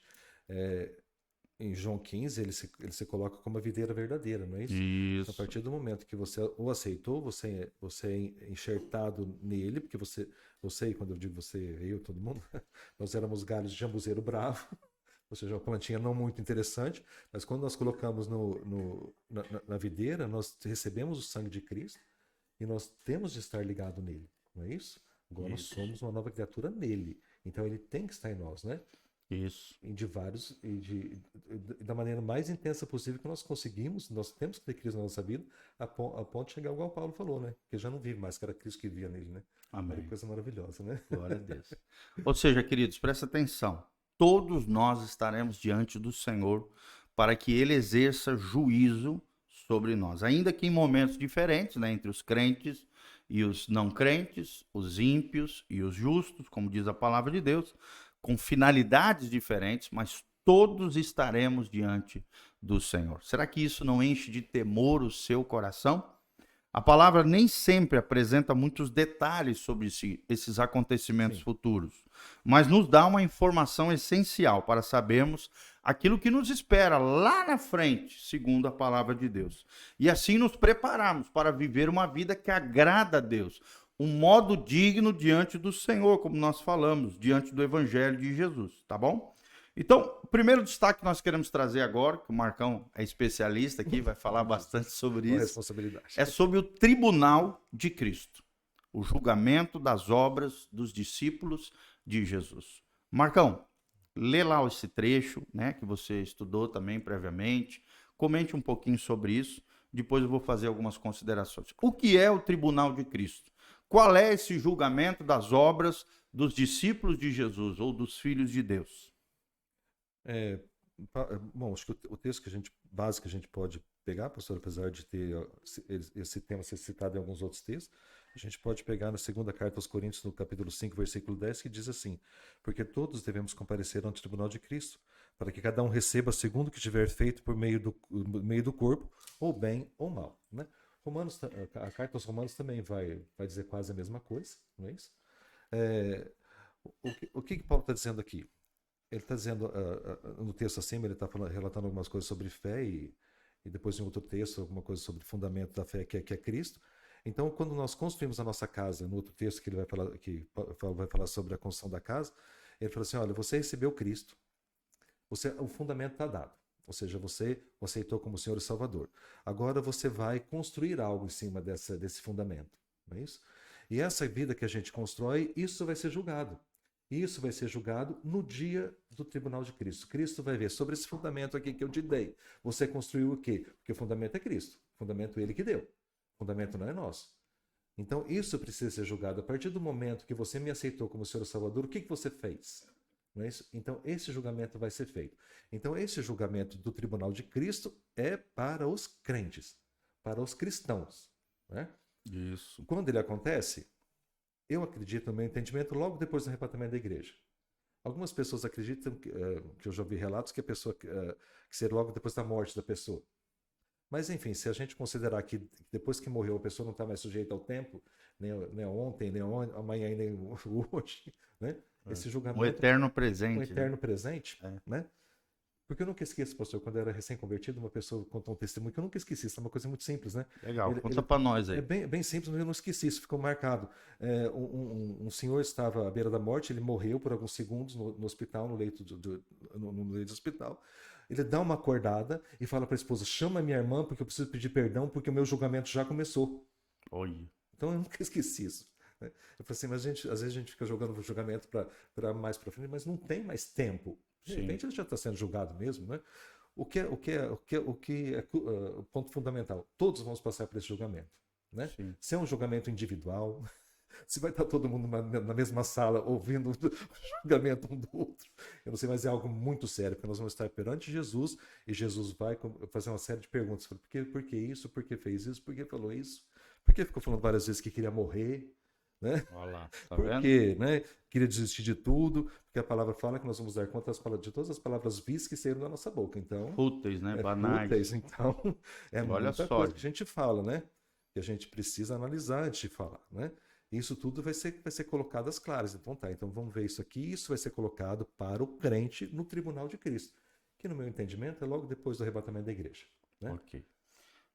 Em João 15, ele se coloca como a videira verdadeira, não é isso? Isso. A partir do momento que você o aceitou, você é enxertado nele, porque você, quando eu digo você, eu, todo mundo, nós éramos galhos de jambuzeiro bravo, ou seja, uma plantinha não muito interessante, mas quando nós colocamos na videira, nós recebemos o sangue de Cristo e nós temos de estar ligado nele, não é isso? Agora nós somos uma nova criatura nele, então ele tem que estar em nós, né? Isso. Da maneira mais intensa possível que nós conseguimos, nós temos que ter Cristo na nossa vida, a ponto de chegar igual o Paulo falou, né? Que já não vive mais, que era Cristo que vivia nele, né? Amém. Olha, coisa maravilhosa, né? Glória a Deus. Ou seja, queridos, presta atenção. Todos nós estaremos diante do Senhor para que Ele exerça juízo sobre nós. Ainda que em momentos diferentes, né? Entre os crentes e os não crentes, os ímpios e os justos, como diz a palavra de Deus, com finalidades diferentes, mas todos estaremos diante do Senhor. Será que isso não enche de temor o seu coração? A palavra nem sempre apresenta muitos detalhes sobre esses acontecimentos futuros, mas nos dá uma informação essencial para sabermos aquilo que nos espera lá na frente, segundo a palavra de Deus. E assim nos prepararmos para viver uma vida que agrada a Deus, um modo digno diante do Senhor, como nós falamos, diante do Evangelho de Jesus, tá bom? Então, o primeiro destaque que nós queremos trazer agora, que o Marcão é especialista aqui, vai falar bastante sobre Uma isso, responsabilidade. é sobre o tribunal de Cristo, o julgamento das obras dos discípulos de Jesus. Marcão, lê lá esse trecho, né, que você estudou também previamente, comente um pouquinho sobre isso, depois eu vou fazer algumas considerações. O que é o tribunal de Cristo? Qual é esse julgamento das obras dos discípulos de Jesus ou dos filhos de Deus? Bom, acho que o texto básico que a gente pode pegar, pastor, apesar de ter esse tema ser citado em alguns outros textos, a gente pode pegar na segunda carta aos Coríntios, no capítulo 5, versículo 10, que diz assim: porque todos devemos comparecer ante o tribunal de Cristo, para que cada um receba segundo o que tiver feito por meio do corpo, ou bem ou mal, né? A carta aos Romanos também vai dizer quase a mesma coisa, não é isso? O que Paulo está dizendo aqui? Ele está dizendo, no texto acima, ele está relatando algumas coisas sobre fé e depois em outro texto, alguma coisa sobre o fundamento da fé, que é Cristo. Então, quando nós construímos a nossa casa, no outro texto que ele vai falar sobre a construção da casa, ele fala assim, olha, você recebeu Cristo, o fundamento está dado. Ou seja, você o aceitou como Senhor e Salvador. Agora você vai construir algo em cima desse fundamento. Não é isso? E essa vida que a gente constrói, isso vai ser julgado. E isso vai ser julgado no dia do tribunal de Cristo. Cristo vai ver sobre esse fundamento aqui que eu te dei. Você construiu o quê? Porque o fundamento é Cristo. O fundamento é Ele que deu. O fundamento não é nosso. Então isso precisa ser julgado. A partir do momento que você me aceitou como Senhor e Salvador, o que você fez? Não é isso? Então esse julgamento vai ser feito. Então esse julgamento do tribunal de Cristo é para os crentes, para os cristãos. Né? Isso. Quando ele acontece, eu acredito, no meu entendimento, logo depois do arrebatamento da igreja. Algumas pessoas acreditam, que eu já vi relatos, que seria logo depois da morte da pessoa. Mas, enfim, se a gente considerar que depois que morreu a pessoa não está mais sujeita ao tempo, nem ontem, nem amanhã, nem hoje, né? Esse julgamento... O eterno presente. O eterno presente, É. né? Porque eu nunca esqueço, pastor, quando eu era recém-convertido, uma pessoa contou um testemunho que eu nunca esqueci. Isso é uma coisa muito simples, né? Legal, conta para nós aí. É bem simples, mas eu não esqueci, isso ficou marcado. Um senhor estava à beira da morte, ele morreu por alguns segundos no hospital, no leito do hospital. Ele dá uma acordada e fala para a esposa, chama minha irmã porque eu preciso pedir perdão porque o meu julgamento já começou. Oi. Então eu nunca esqueci isso. Eu falei assim, mas às vezes a gente fica jogando o julgamento para mais para frente, mas não tem mais tempo. De repente ele já está sendo julgado mesmo, né? O que é o ponto fundamental? Todos vamos passar por esse julgamento, né? Se é um julgamento individual, Se vai estar todo mundo na mesma sala ouvindo o julgamento um do outro. Eu não sei, mas é algo muito sério, porque nós vamos estar perante Jesus e Jesus vai fazer uma série de perguntas. Por que isso? Por que fez isso? Por que falou isso? Por que ficou falando várias vezes que queria morrer? Né? Olha lá, tá Por vendo? quê? Né? Queria desistir de tudo, porque a palavra fala que nós vamos dar conta de todas as palavras vis que saíram da nossa boca. Então, Fúteis, né? Banais. fúteis. Então, é Olha muita só, coisa que a gente fala, né? Que a gente precisa analisar antes de falar, né? Isso tudo vai ser colocado às claras. Então tá, então vamos ver isso aqui. Isso vai ser colocado para o crente no tribunal de Cristo, que no meu entendimento é logo depois do arrebatamento da igreja. Né? Ok.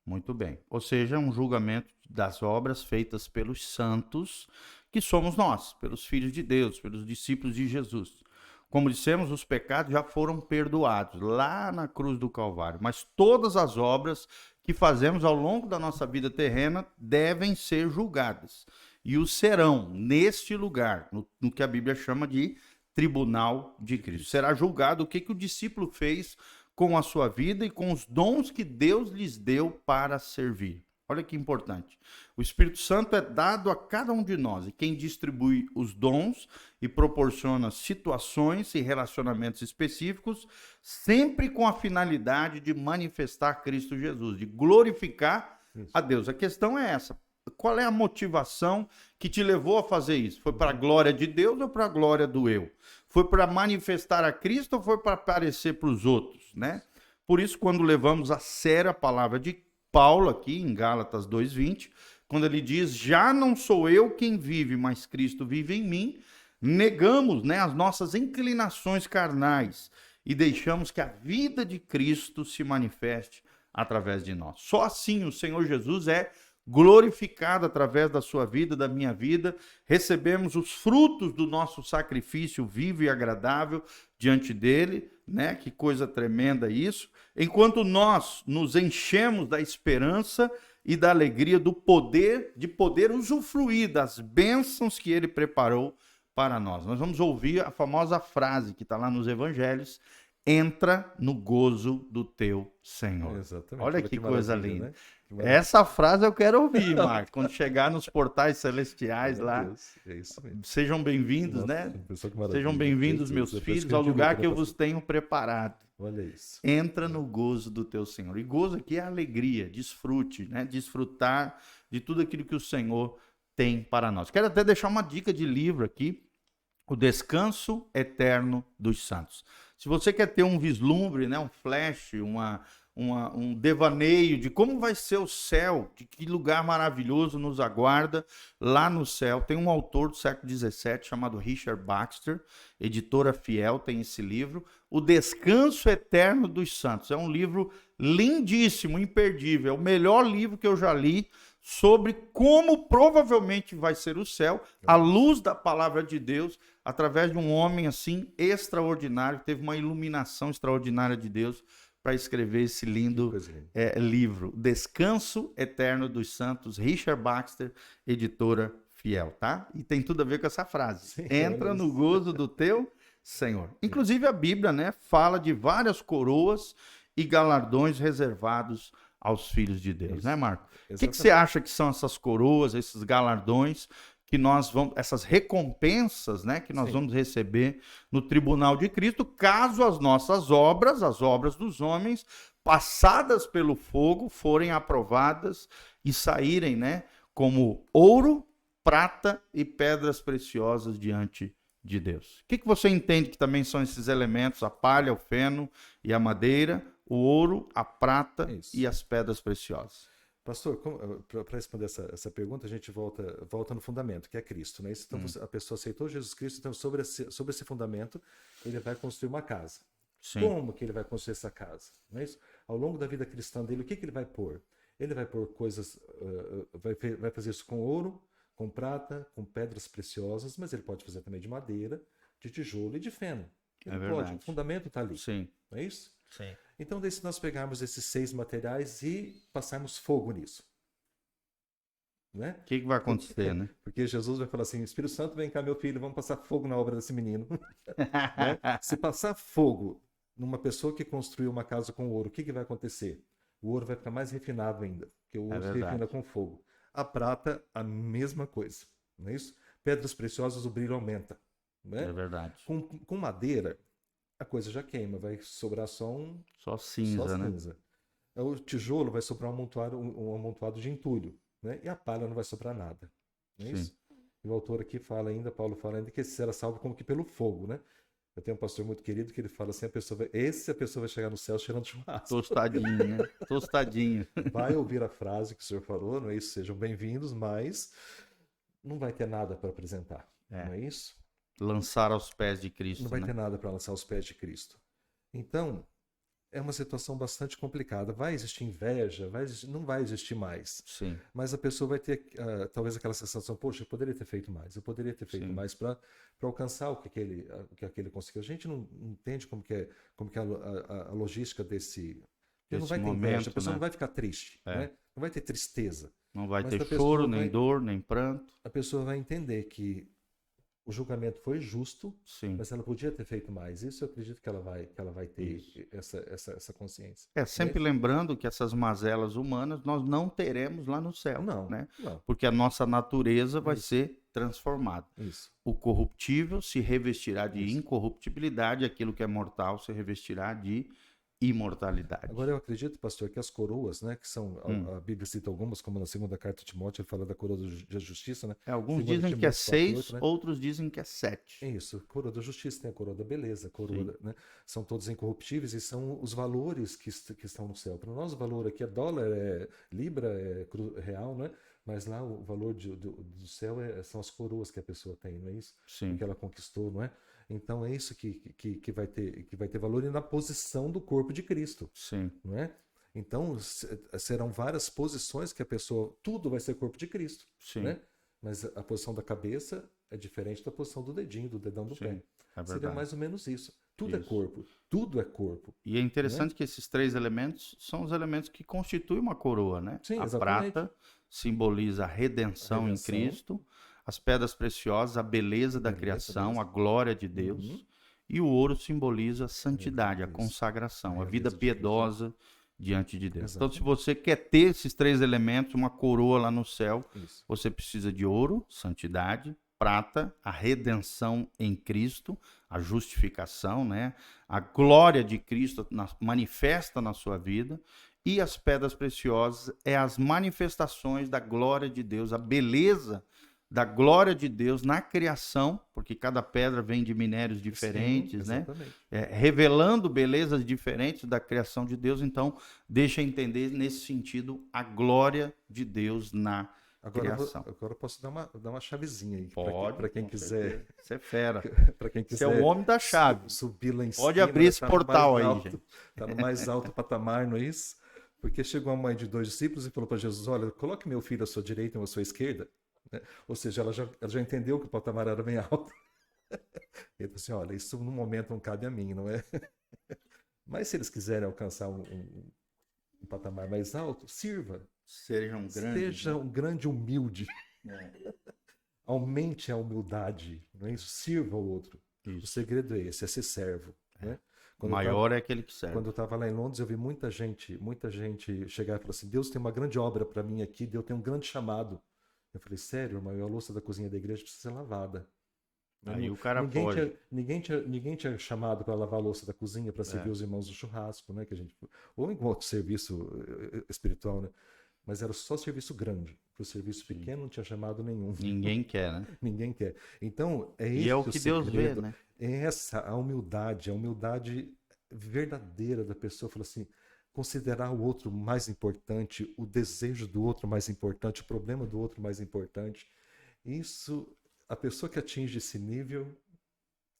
Muito bem. Ou seja, um julgamento das obras feitas pelos santos, que somos nós, pelos filhos de Deus, pelos discípulos de Jesus. Como dissemos, os pecados já foram perdoados lá na cruz do Calvário, mas todas as obras que fazemos ao longo da nossa vida terrena devem ser julgadas. E o serão neste lugar, no que a Bíblia chama de tribunal de Cristo. Será julgado o que o discípulo fez com a sua vida e com os dons que Deus lhes deu para servir. Olha que importante. O Espírito Santo é dado a cada um de nós, e quem distribui os dons e proporciona situações e relacionamentos específicos, sempre com a finalidade de manifestar Cristo Jesus, de glorificar a Deus. A questão é essa. Qual é a motivação que te levou a fazer isso? Foi para a glória de Deus ou para a glória do eu? Foi para manifestar a Cristo ou foi para aparecer para os outros, né? Por isso, quando levamos a sério a palavra de Paulo aqui em Gálatas 2:20, quando ele diz: já não sou eu quem vive, mas Cristo vive em mim, negamos, né, as nossas inclinações carnais e deixamos que a vida de Cristo se manifeste através de nós. Só assim o Senhor Jesus é glorificado através da sua vida, da minha vida, recebemos os frutos do nosso sacrifício vivo e agradável diante dele, né? Que coisa tremenda isso. Enquanto nós nos enchemos da esperança e da alegria de poder usufruir das bênçãos que ele preparou para nós. Nós vamos ouvir a famosa frase que está lá nos evangelhos: entra no gozo do teu Senhor. Exatamente. Olha que coisa linda. Né? Essa frase eu quero ouvir, Marcos, quando chegar nos portais celestiais Meu lá. Deus, é isso mesmo. Sejam bem-vindos, né? Que maravilha. Sejam bem-vindos, meus filhos, ao lugar que eu vos tenho preparado. Olha isso. Entra no gozo do teu Senhor. E gozo aqui é alegria, desfrute, né? Desfrutar de tudo aquilo que o Senhor tem para nós. Quero até deixar uma dica de livro aqui: O Descanso Eterno dos Santos. Se você quer ter um vislumbre, né? Um flash, um devaneio de como vai ser o céu, de que lugar maravilhoso nos aguarda lá no céu. Tem um autor do século XVII chamado Richard Baxter, editora Fiel, tem esse livro, O Descanso Eterno dos Santos. É um livro lindíssimo, imperdível, é o melhor livro que eu já li sobre como provavelmente vai ser o céu, à luz da palavra de Deus, através de um homem assim extraordinário, que teve uma iluminação extraordinária de Deus para escrever esse lindo livro, Descanso Eterno dos Santos, Richard Baxter, editora Fiel, tá? E tem tudo a ver com essa frase. Sim, entra no gozo do teu Senhor. Inclusive a Bíblia, né, fala de várias coroas e galardões reservados aos filhos de Deus, isso, né, Marco? O que você acha que são essas coroas, esses galardões que nós vamos, essas recompensas, né, que nós Sim. vamos receber no tribunal de Cristo, caso as nossas obras, as obras dos homens, passadas pelo fogo, forem aprovadas e saírem, né, como ouro, prata e pedras preciosas diante de Deus. O que você entende que também são esses elementos, a palha, o feno e a madeira, o ouro, a prata e as pedras preciosas? Pastor, para responder essa pergunta, a gente volta no fundamento, que é Cristo, né? Então, a pessoa aceitou Jesus Cristo, então sobre esse fundamento, ele vai construir uma casa. Sim. Como que ele vai construir essa casa? Não é isso? Ao longo da vida cristã dele, o que ele vai pôr? Ele vai pôr coisas, vai fazer isso com ouro, com prata, com pedras preciosas, mas ele pode fazer também de madeira, de tijolo e de feno. Ele pode, o fundamento está ali. Sim. Não é isso? Sim. Então, daí se nós pegarmos esses 6 materiais e passarmos fogo nisso, né? O que vai acontecer, né? Porque Jesus vai falar assim: Espírito Santo, vem cá, meu filho, vamos passar fogo na obra desse menino. Né? Se passar fogo numa pessoa que construiu uma casa com ouro, o que vai acontecer? O ouro vai ficar mais refinado ainda, porque o ouro se refina com fogo. A prata, a mesma coisa. não é isso? Pedras preciosas, o brilho aumenta, né? É verdade. Com madeira, a coisa já queima, vai sobrar Só só cinza, né? cinza. O tijolo vai sobrar um amontoado de entulho, né? E a palha não vai sobrar nada, não é Sim. isso? E o autor aqui fala ainda, Paulo fala ainda, que esse será salvo como que pelo fogo, né? Eu tenho um pastor muito querido que ele fala assim, a pessoa vai chegar no céu cheirando churrasco. Tostadinho, né? Tostadinho. Vai ouvir a frase que o senhor falou, não é isso? Sejam bem-vindos, mas não vai ter nada para apresentar, não é isso? Lançar aos pés de Cristo, Não vai né? ter nada para lançar aos pés de Cristo. Então, é uma situação bastante complicada. Vai existir inveja, não vai existir mais. Sim, Mas a pessoa vai ter talvez aquela sensação, poxa, eu poderia ter feito mais, eu poderia ter feito sim. mais para alcançar o que aquele conseguiu. A gente não entende como que é a logística desse. Porque não Esse vai ter inveja, momento, a pessoa né? não vai ficar triste, né? Não vai ter tristeza. Não vai Mas ter a pessoa choro, nem vai- dor, nem pranto. A pessoa vai entender que o julgamento foi justo, Sim. mas ela podia ter feito mais. Isso eu acredito que ela vai ter essa consciência. Sempre lembrando que essas mazelas humanas nós não teremos lá no céu, Não, né? não. Porque a nossa natureza vai Isso. ser transformada. Isso. O corruptível se revestirá de Isso. incorruptibilidade, aquilo que é mortal se revestirá de imortalidade. Agora eu acredito, pastor, que as coroas, né, que são, a Bíblia cita algumas, como na segunda carta de Timóteo, ele fala da coroa da justiça, né? Alguns Segunda dizem que é Timóteo 4:8, 6, né? outros dizem que é 7. É isso, coroa da justiça, tem a coroa da beleza, a coroa, Sim. né? São todos incorruptíveis e são os valores que estão no céu. Para nós o valor aqui é dólar, é libra, é real, né? Mas lá o valor do céu são as coroas que a pessoa tem, não é isso? Sim. Que ela conquistou, não é? Então é isso que vai ter valor e na posição do corpo de Cristo, Sim. não é? Então serão várias posições que a pessoa, tudo vai ser corpo de Cristo, Sim. né? Mas a posição da cabeça é diferente da posição do dedinho, do dedão do Sim, pé. é Seria verdade. mais ou menos isso. Tudo é Isso. corpo, tudo é corpo. E é interessante que esses 3 elementos são os elementos que constituem uma coroa, né? Sim, A exatamente. prata simboliza a redenção em Cristo, as pedras preciosas, a beleza da criação, a glória de Deus, e o ouro simboliza a santidade, a Isso. consagração, A a vida realeza de piedosa diante de Deus. Então, Exatamente. se você quer ter esses 3 elementos, uma coroa lá no céu, Isso. você precisa de ouro, santidade, prata, a redenção em Cristo, a justificação, né? A glória de Cristo manifesta na sua vida, e as pedras preciosas é as manifestações da glória de Deus, a beleza da glória de Deus na criação, porque cada pedra vem de minérios diferentes, Sim, né? exatamente. Revelando belezas diferentes da criação de Deus. Então, deixa entender nesse sentido a glória de Deus na criação. Agora eu posso dar uma chavezinha aí Pode, para quem com quiser, certeza. Você é fera. para quem Você é quiser o homem da chave. subir lá em cima. Pode abrir esse tá portal aí, alto, gente. Tá no mais alto patamar, não é isso? Porque chegou a mãe de 2 discípulos e falou para Jesus: olha, coloque meu filho à sua direita e à sua esquerda. Né? Ou seja, ela já entendeu que o patamar era bem alto. Ele falou assim: olha, isso no momento não cabe a mim, não é? Mas se eles quiserem alcançar um patamar mais alto, sirva. Sejam grandes. Seja um grande humilde. Né? Aumente a humildade, não é isso? Sirva ao outro. O Isso. segredo é esse, é ser servo. Né? O maior é aquele que serve. Quando eu estava lá em Londres, eu vi muita gente chegar e falar assim: Deus tem uma grande obra para mim aqui, Deus tem um grande chamado. Eu falei: sério, irmão, a louça da cozinha da igreja precisa ser lavada. Aí o cara pode. Ninguém tinha chamado para lavar a louça da cozinha, para servir os irmãos do churrasco, né? Ou em outro serviço espiritual, né? Mas era só serviço grande. Para o serviço pequeno não tinha chamado nenhum. Ninguém quer, né? Ninguém quer. Então, é E esse é o que Deus vê, segredo. né? É essa a humildade verdadeira da pessoa. Fala assim, considerar o outro mais importante, o desejo do outro mais importante, o problema do outro mais importante. Isso, a pessoa que atinge esse nível,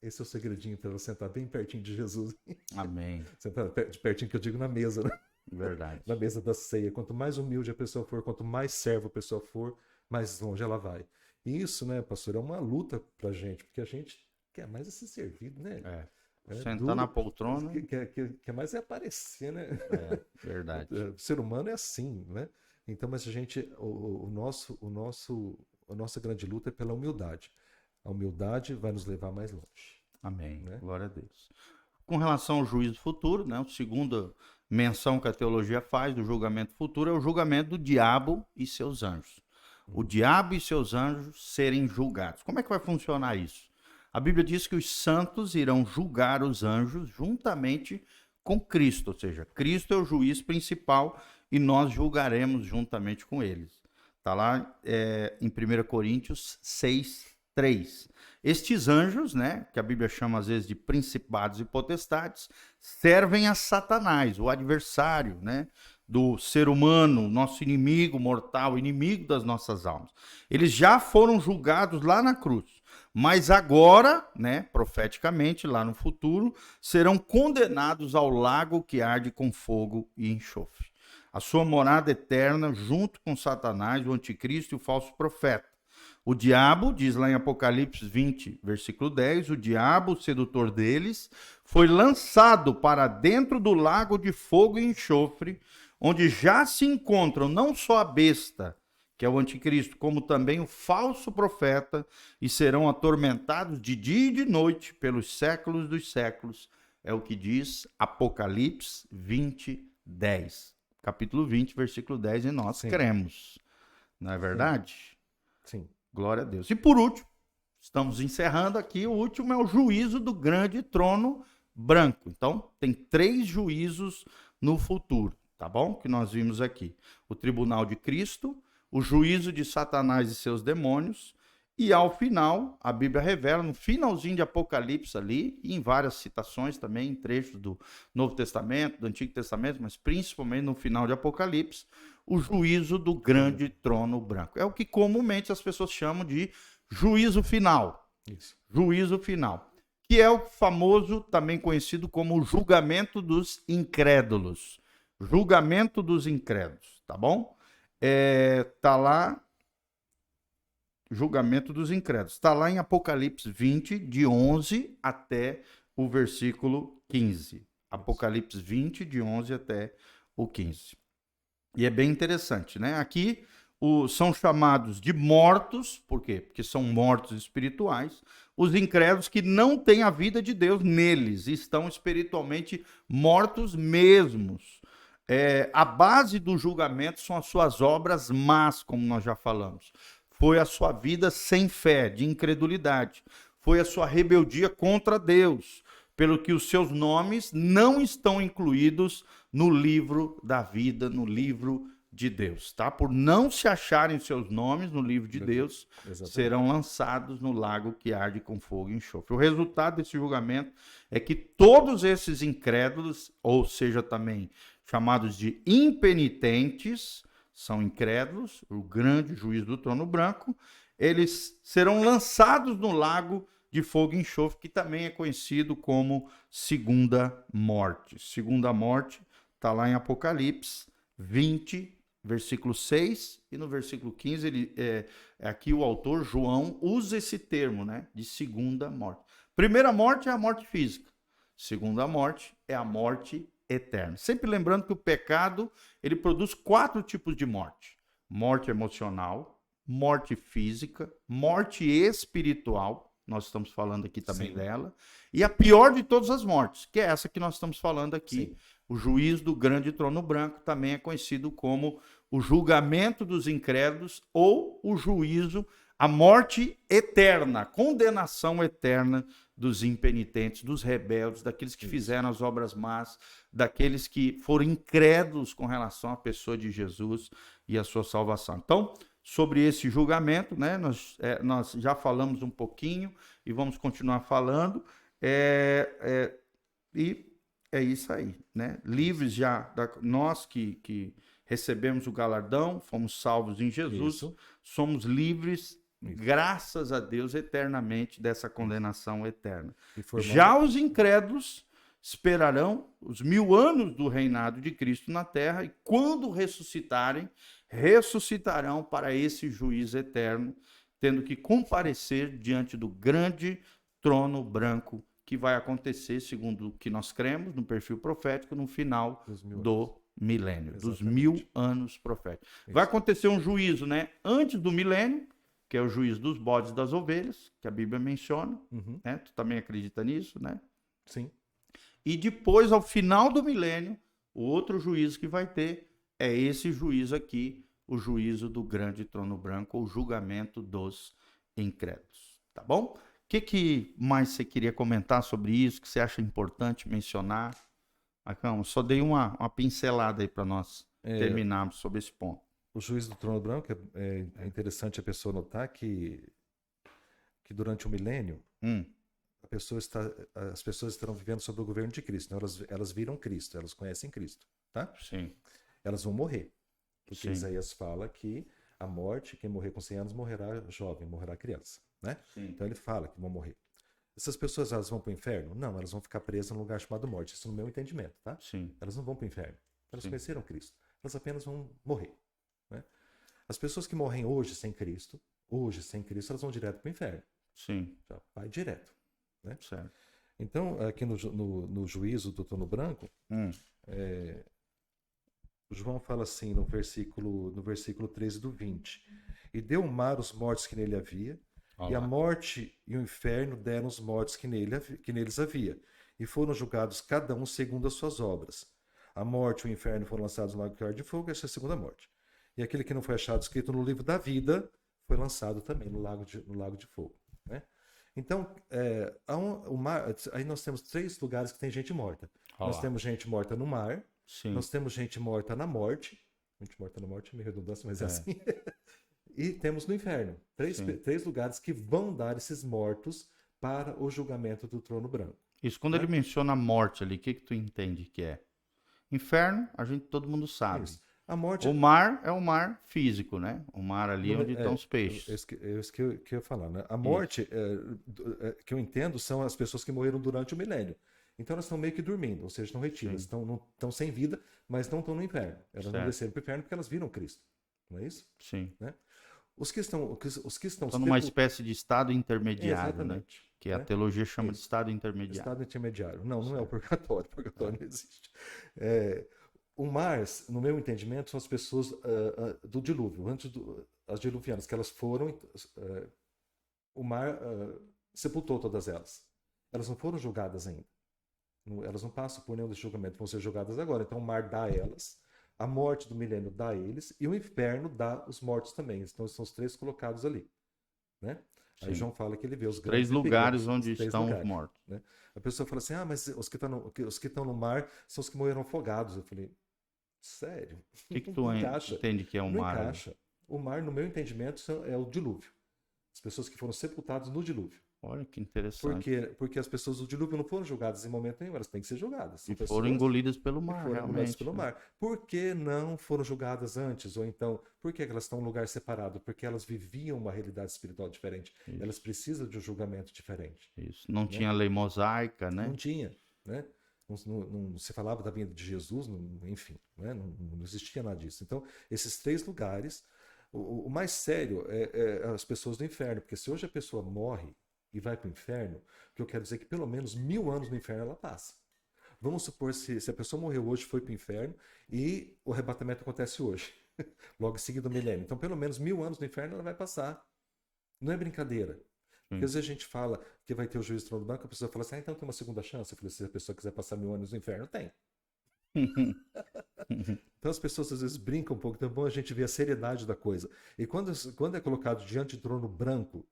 esse é o segredinho para ela sentar bem pertinho de Jesus. Amém. Sentar de pertinho que eu digo na mesa, né? Verdade. Na mesa da ceia. Quanto mais humilde a pessoa for, quanto mais servo a pessoa for, mais longe ela vai. E isso, né, pastor, é uma luta pra gente, porque a gente quer mais ser servido, né? Sentar na poltrona. Quer mais é aparecer, né? Verdade. O ser humano é assim, né? Então, mas a gente, a nossa grande luta é pela humildade. A humildade vai nos levar mais longe. Amém. Né? Glória a Deus. Com relação ao juízo futuro, né, a segunda menção que a teologia faz do julgamento futuro é o julgamento do diabo e seus anjos. o diabo e seus anjos serem julgados. Como é que vai funcionar isso? A Bíblia diz que os santos irão julgar os anjos juntamente com Cristo, ou seja, Cristo é o juiz principal e nós julgaremos juntamente com eles. Está lá em 1 Coríntios 6:3. Estes anjos, né, que a Bíblia chama às vezes de principados e potestades, servem a Satanás, o adversário, né, do ser humano, nosso inimigo mortal, inimigo das nossas almas. Eles já foram julgados lá na cruz, mas agora, né, profeticamente, lá no futuro, serão condenados ao lago que arde com fogo e enxofre. A sua morada eterna junto com Satanás, o anticristo e o falso profeta. O diabo, diz lá em Apocalipse 20, versículo 10, o diabo, o sedutor deles, foi lançado para dentro do lago de fogo e enxofre, onde já se encontram não só a besta, que é o anticristo, como também o falso profeta, e serão atormentados de dia e de noite pelos séculos dos séculos. É o que diz Apocalipse 20, 10. Capítulo 20, versículo 10, e nós cremos. Não é verdade? Sim. Glória a Deus. E por último, estamos encerrando aqui, o último é o juízo do grande trono branco. Então, tem 3 juízos no futuro, tá bom? Que nós vimos aqui. O tribunal de Cristo, o juízo de Satanás e seus demônios, e ao final, a Bíblia revela, no finalzinho de Apocalipse ali, e em várias citações também, em trechos do Novo Testamento, do Antigo Testamento, mas principalmente no final de Apocalipse, o juízo do grande trono branco. É o que comumente as pessoas chamam de juízo final. Isso. Juízo final. Que é o famoso, também conhecido como julgamento dos incrédulos. Julgamento dos incrédulos, tá bom? Tá lá, julgamento dos incrédulos. Está lá em Apocalipse 20, de 11 até o versículo 15. Apocalipse 20, de 11 até o 15. E é bem interessante, né? Aqui são chamados de mortos, por quê? Porque são mortos espirituais, os incrédulos que não têm a vida de Deus neles, estão espiritualmente mortos mesmos. A base do julgamento são as suas obras más, como nós já falamos. Foi a sua vida sem fé, de incredulidade. Foi a sua rebeldia contra Deus, pelo que os seus nomes não estão incluídos no livro da vida, no livro de Deus, tá? Por não se acharem seus nomes no livro de Deus, serão lançados no lago que arde com fogo e enxofre. O resultado desse julgamento é que todos esses incrédulos, ou seja, também chamados de impenitentes, são incrédulos, o grande juiz do trono branco, eles serão lançados no lago de fogo e enxofre, que também é conhecido como segunda morte. Segunda morte está lá em Apocalipse 20, versículo 6, e no versículo 15, aqui o autor, João, usa esse termo, né, de segunda morte. Primeira morte é a morte física. Segunda morte é a morte eterna. Sempre lembrando que o pecado, ele produz 4 tipos de morte. Morte emocional, morte física, morte espiritual, nós estamos falando aqui também dela, e a pior de todas as mortes, que é essa que nós estamos falando aqui. Sim. O juízo do grande trono branco também é conhecido como o julgamento dos incrédulos ou o juízo, a morte eterna, a condenação eterna dos impenitentes, dos rebeldes, daqueles que fizeram as obras más, daqueles que foram incrédulos com relação à pessoa de Jesus e a sua salvação. Então, sobre esse julgamento, né, nós já falamos um pouquinho e vamos continuar falando, e é isso aí, né? Livres já, nós que recebemos o galardão, fomos salvos em Jesus, somos livres, graças a Deus, eternamente dessa condenação eterna. Já os incrédulos esperarão os 1000 anos do reinado de Cristo na terra, e quando ressuscitarem, ressuscitarão para esse juízo eterno, tendo que comparecer diante do grande trono branco, que vai acontecer, segundo o que nós cremos, no perfil profético, no final do milênio, dos 1000 anos proféticos. Vai acontecer um juízo, né, antes do milênio, que é o juízo dos bodes e das ovelhas, que a Bíblia menciona, né? Tu também acredita nisso, né? Sim. E depois, ao final do milênio, o outro juízo que vai ter é esse juízo aqui, o juízo do grande trono branco, ou julgamento dos incrédulos. Tá bom? O que mais você queria comentar sobre isso, que você acha importante mencionar? Marcão, só dei uma pincelada aí para nós terminarmos sobre esse ponto. O juízo do trono branco, é interessante a pessoa notar que durante o milênio, as pessoas estarão vivendo sob o governo de Cristo. Então, elas viram Cristo, elas conhecem Cristo, tá? Sim. Elas vão morrer. Porque Sim. Isaías fala que a morte, quem morrer com 100 anos, morrerá jovem, morrerá criança, né? Sim. Então ele fala que vão morrer. Essas pessoas, elas vão para o inferno? Não, elas vão ficar presas num lugar chamado morte. Isso no meu entendimento, tá? Sim. Elas não vão para o inferno. Elas Sim. conheceram Cristo. Elas apenas vão morrer, né? As pessoas que morrem hoje sem Cristo, elas vão direto para o inferno. Sim. Já vai direto, né? Certo. Então, aqui no juízo do trono branco, João fala assim no versículo 13 do 20. E deu o mar os mortos que nele havia, e a morte e o inferno deram os mortos que neles havia, e foram julgados cada um segundo as suas obras. A morte e o inferno foram lançados no lago de fogo, essa é a segunda morte. E aquele que não foi achado escrito no livro da vida foi lançado também no lago de fogo, né? Então, aí nós temos 3 lugares que tem gente morta. Nós temos gente morta no mar. Sim. Nós temos gente morta na morte. Gente morta na morte é meio redundância, mas é assim. E temos no inferno. 3 lugares que vão dar esses mortos para o julgamento do trono branco. Isso, quando ele menciona a morte ali, o que tu entende que é? Inferno, todo mundo sabe. Isso. A morte... O mar é o mar físico, né? O mar ali onde estão os peixes. É isso que eu ia falar, né? A morte, que eu entendo, são as pessoas que morreram durante o milênio. Então elas estão meio que dormindo, ou seja, estão retidas, estão sem vida, mas não estão no inferno. Elas não desceram para o inferno porque elas viram Cristo. Não é isso? Sim. Né? Os que estão numa espécie de estado intermediário, exatamente, né? Que a teologia chama de estado intermediário. Estado intermediário. Não é o purgatório. O purgatório não existe. O mar, no meu entendimento, são as pessoas do dilúvio, as diluvianas, que elas foram... o mar sepultou todas elas. Elas não foram julgadas ainda. Elas não passam por nenhum desse julgamento, vão ser julgadas agora. Então o mar dá a elas, a morte do milênio dá a eles, e o inferno dá os mortos também. Então são os 3 colocados ali, né? Aí João fala que ele vê os 3 lugares onde estão os mortos. Né? A pessoa fala assim, mas os que estão no mar são os que morreram afogados. Eu falei, sério? O que tu entende que é o mar? Não encaixa. O mar, no meu entendimento, é o dilúvio. As pessoas que foram sepultadas no dilúvio. Olha que interessante. Porque as pessoas do dilúvio não foram julgadas em momento nenhum, elas têm que ser julgadas. E foram engolidas pelo mar, realmente. Pelo mar. Por que não foram julgadas antes? Ou então, por que elas estão em um lugar separado? Porque elas viviam uma realidade espiritual diferente. Isso. Elas precisam de um julgamento diferente. Isso. Não tinha lei mosaica, né? Não tinha, né? Não se falava da vinda de Jesus, enfim, né? Não existia nada disso. Então, esses 3 lugares, o mais sério é as pessoas do inferno, porque se hoje a pessoa morre e vai para o inferno, o que eu quero dizer é que pelo menos 1000 anos no inferno ela passa. Vamos supor se a pessoa morreu hoje, foi para o inferno e o arrebatamento acontece hoje, logo em seguida do milênio. Então pelo menos 1000 anos no inferno ela vai passar. Não é brincadeira. Porque às vezes a gente fala que vai ter o juízo do trono branco, a pessoa fala assim, então tem uma segunda chance. Eu falei, se a pessoa quiser passar 1000 anos no inferno, tem. Então as pessoas às vezes brincam um pouco, então é bom a gente ver a seriedade da coisa. E quando é colocado diante do trono branco,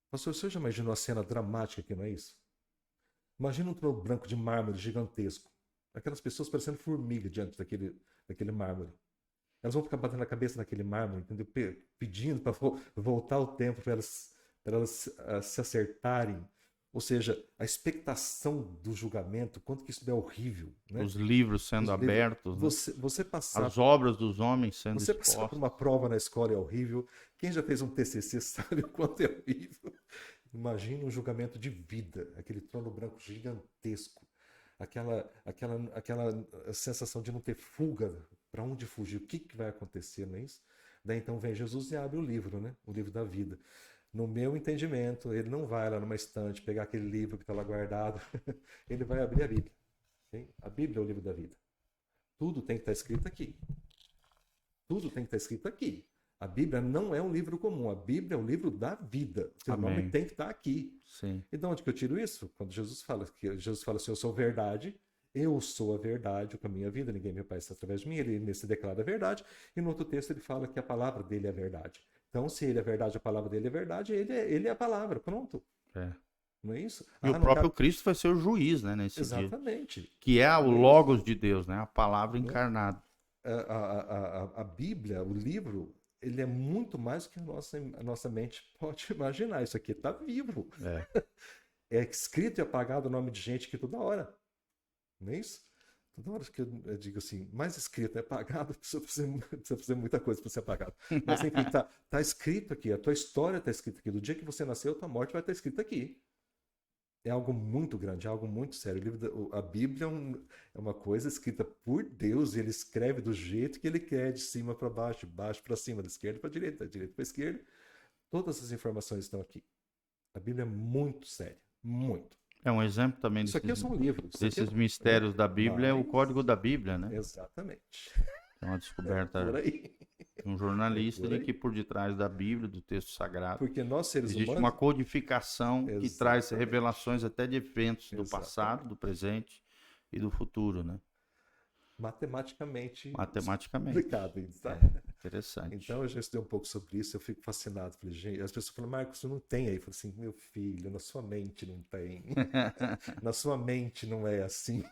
pastor, você já imaginou a cena dramática que não é isso? Imagina um trono branco de mármore gigantesco. Aquelas pessoas parecendo formiga diante daquele mármore. Elas vão ficar batendo a cabeça naquele mármore, entendeu? Pedindo para voltar o tempo para elas se acertarem. Ou seja, a expectação do julgamento, quanto que isso é horrível. Né? Os livros sendo abertos. Você passar, as obras dos homens sendo expostas. Você passar por uma prova na escola é horrível. Quem já fez um TCC sabe o quanto é horrível. Imagina um julgamento de vida, aquele trono branco gigantesco. Aquela sensação de não ter fuga, para onde fugir, o que vai acontecer, não é isso? Daí então vem Jesus e abre o livro, né? O livro da vida. No meu entendimento, ele não vai lá numa estante pegar aquele livro que está lá guardado, ele vai abrir a Bíblia. Okay? A Bíblia é o livro da vida. Tudo tem que estar escrito aqui. Tudo tem que estar escrito aqui. A Bíblia não é um livro comum, a Bíblia é o livro da vida. O seu nome tem que estar aqui. Sim. E de onde que eu tiro isso? Quando Jesus fala assim, eu sou verdade eu sou a verdade, o caminho e a vida, ninguém me parece através de mim, ele se declara a verdade, e no outro texto ele fala que a palavra dele é a verdade. Então, se ele é verdade, a palavra dele é verdade, ele é a palavra, pronto. É. Não é isso? E o próprio Cristo vai ser o juiz, né, nesse dia. Exatamente. Que é o Logos de Deus, né? A palavra encarnada. A Bíblia, o livro, ele é muito mais do que a nossa mente pode imaginar. Isso aqui está vivo. É escrito e apagado o nome de gente aqui toda hora. Não é isso? Toda hora que eu digo assim, mais escrito é apagado, precisa fazer muita coisa para ser apagado. Mas enfim, tá escrito aqui, a tua história está escrita aqui. Do dia que você nasceu, a tua morte vai estar escrita aqui. É algo muito grande, é algo muito sério. A Bíblia é uma coisa escrita por Deus, e ele escreve do jeito que ele quer, de cima para baixo, de baixo para cima, da esquerda para a direita, da direita para a esquerda. Todas as informações estão aqui. A Bíblia é muito séria, muito. É um exemplo também Isso aqui é só um livro. Desses mistérios da Bíblia, é o código da Bíblia, né? Exatamente. É uma descoberta por aí. de um jornalista de que por detrás da Bíblia, do texto sagrado, porque nós seres existe humanos... uma codificação que traz revelações até de eventos do passado, do presente e do futuro, né? Matematicamente explicado. Interessante. Então eu já estudei um pouco sobre isso, eu fico fascinado. Falei, gente, as pessoas falam, Marcos, você não tem aí. Eu falei assim, meu filho, na sua mente não tem. Na sua mente não é assim.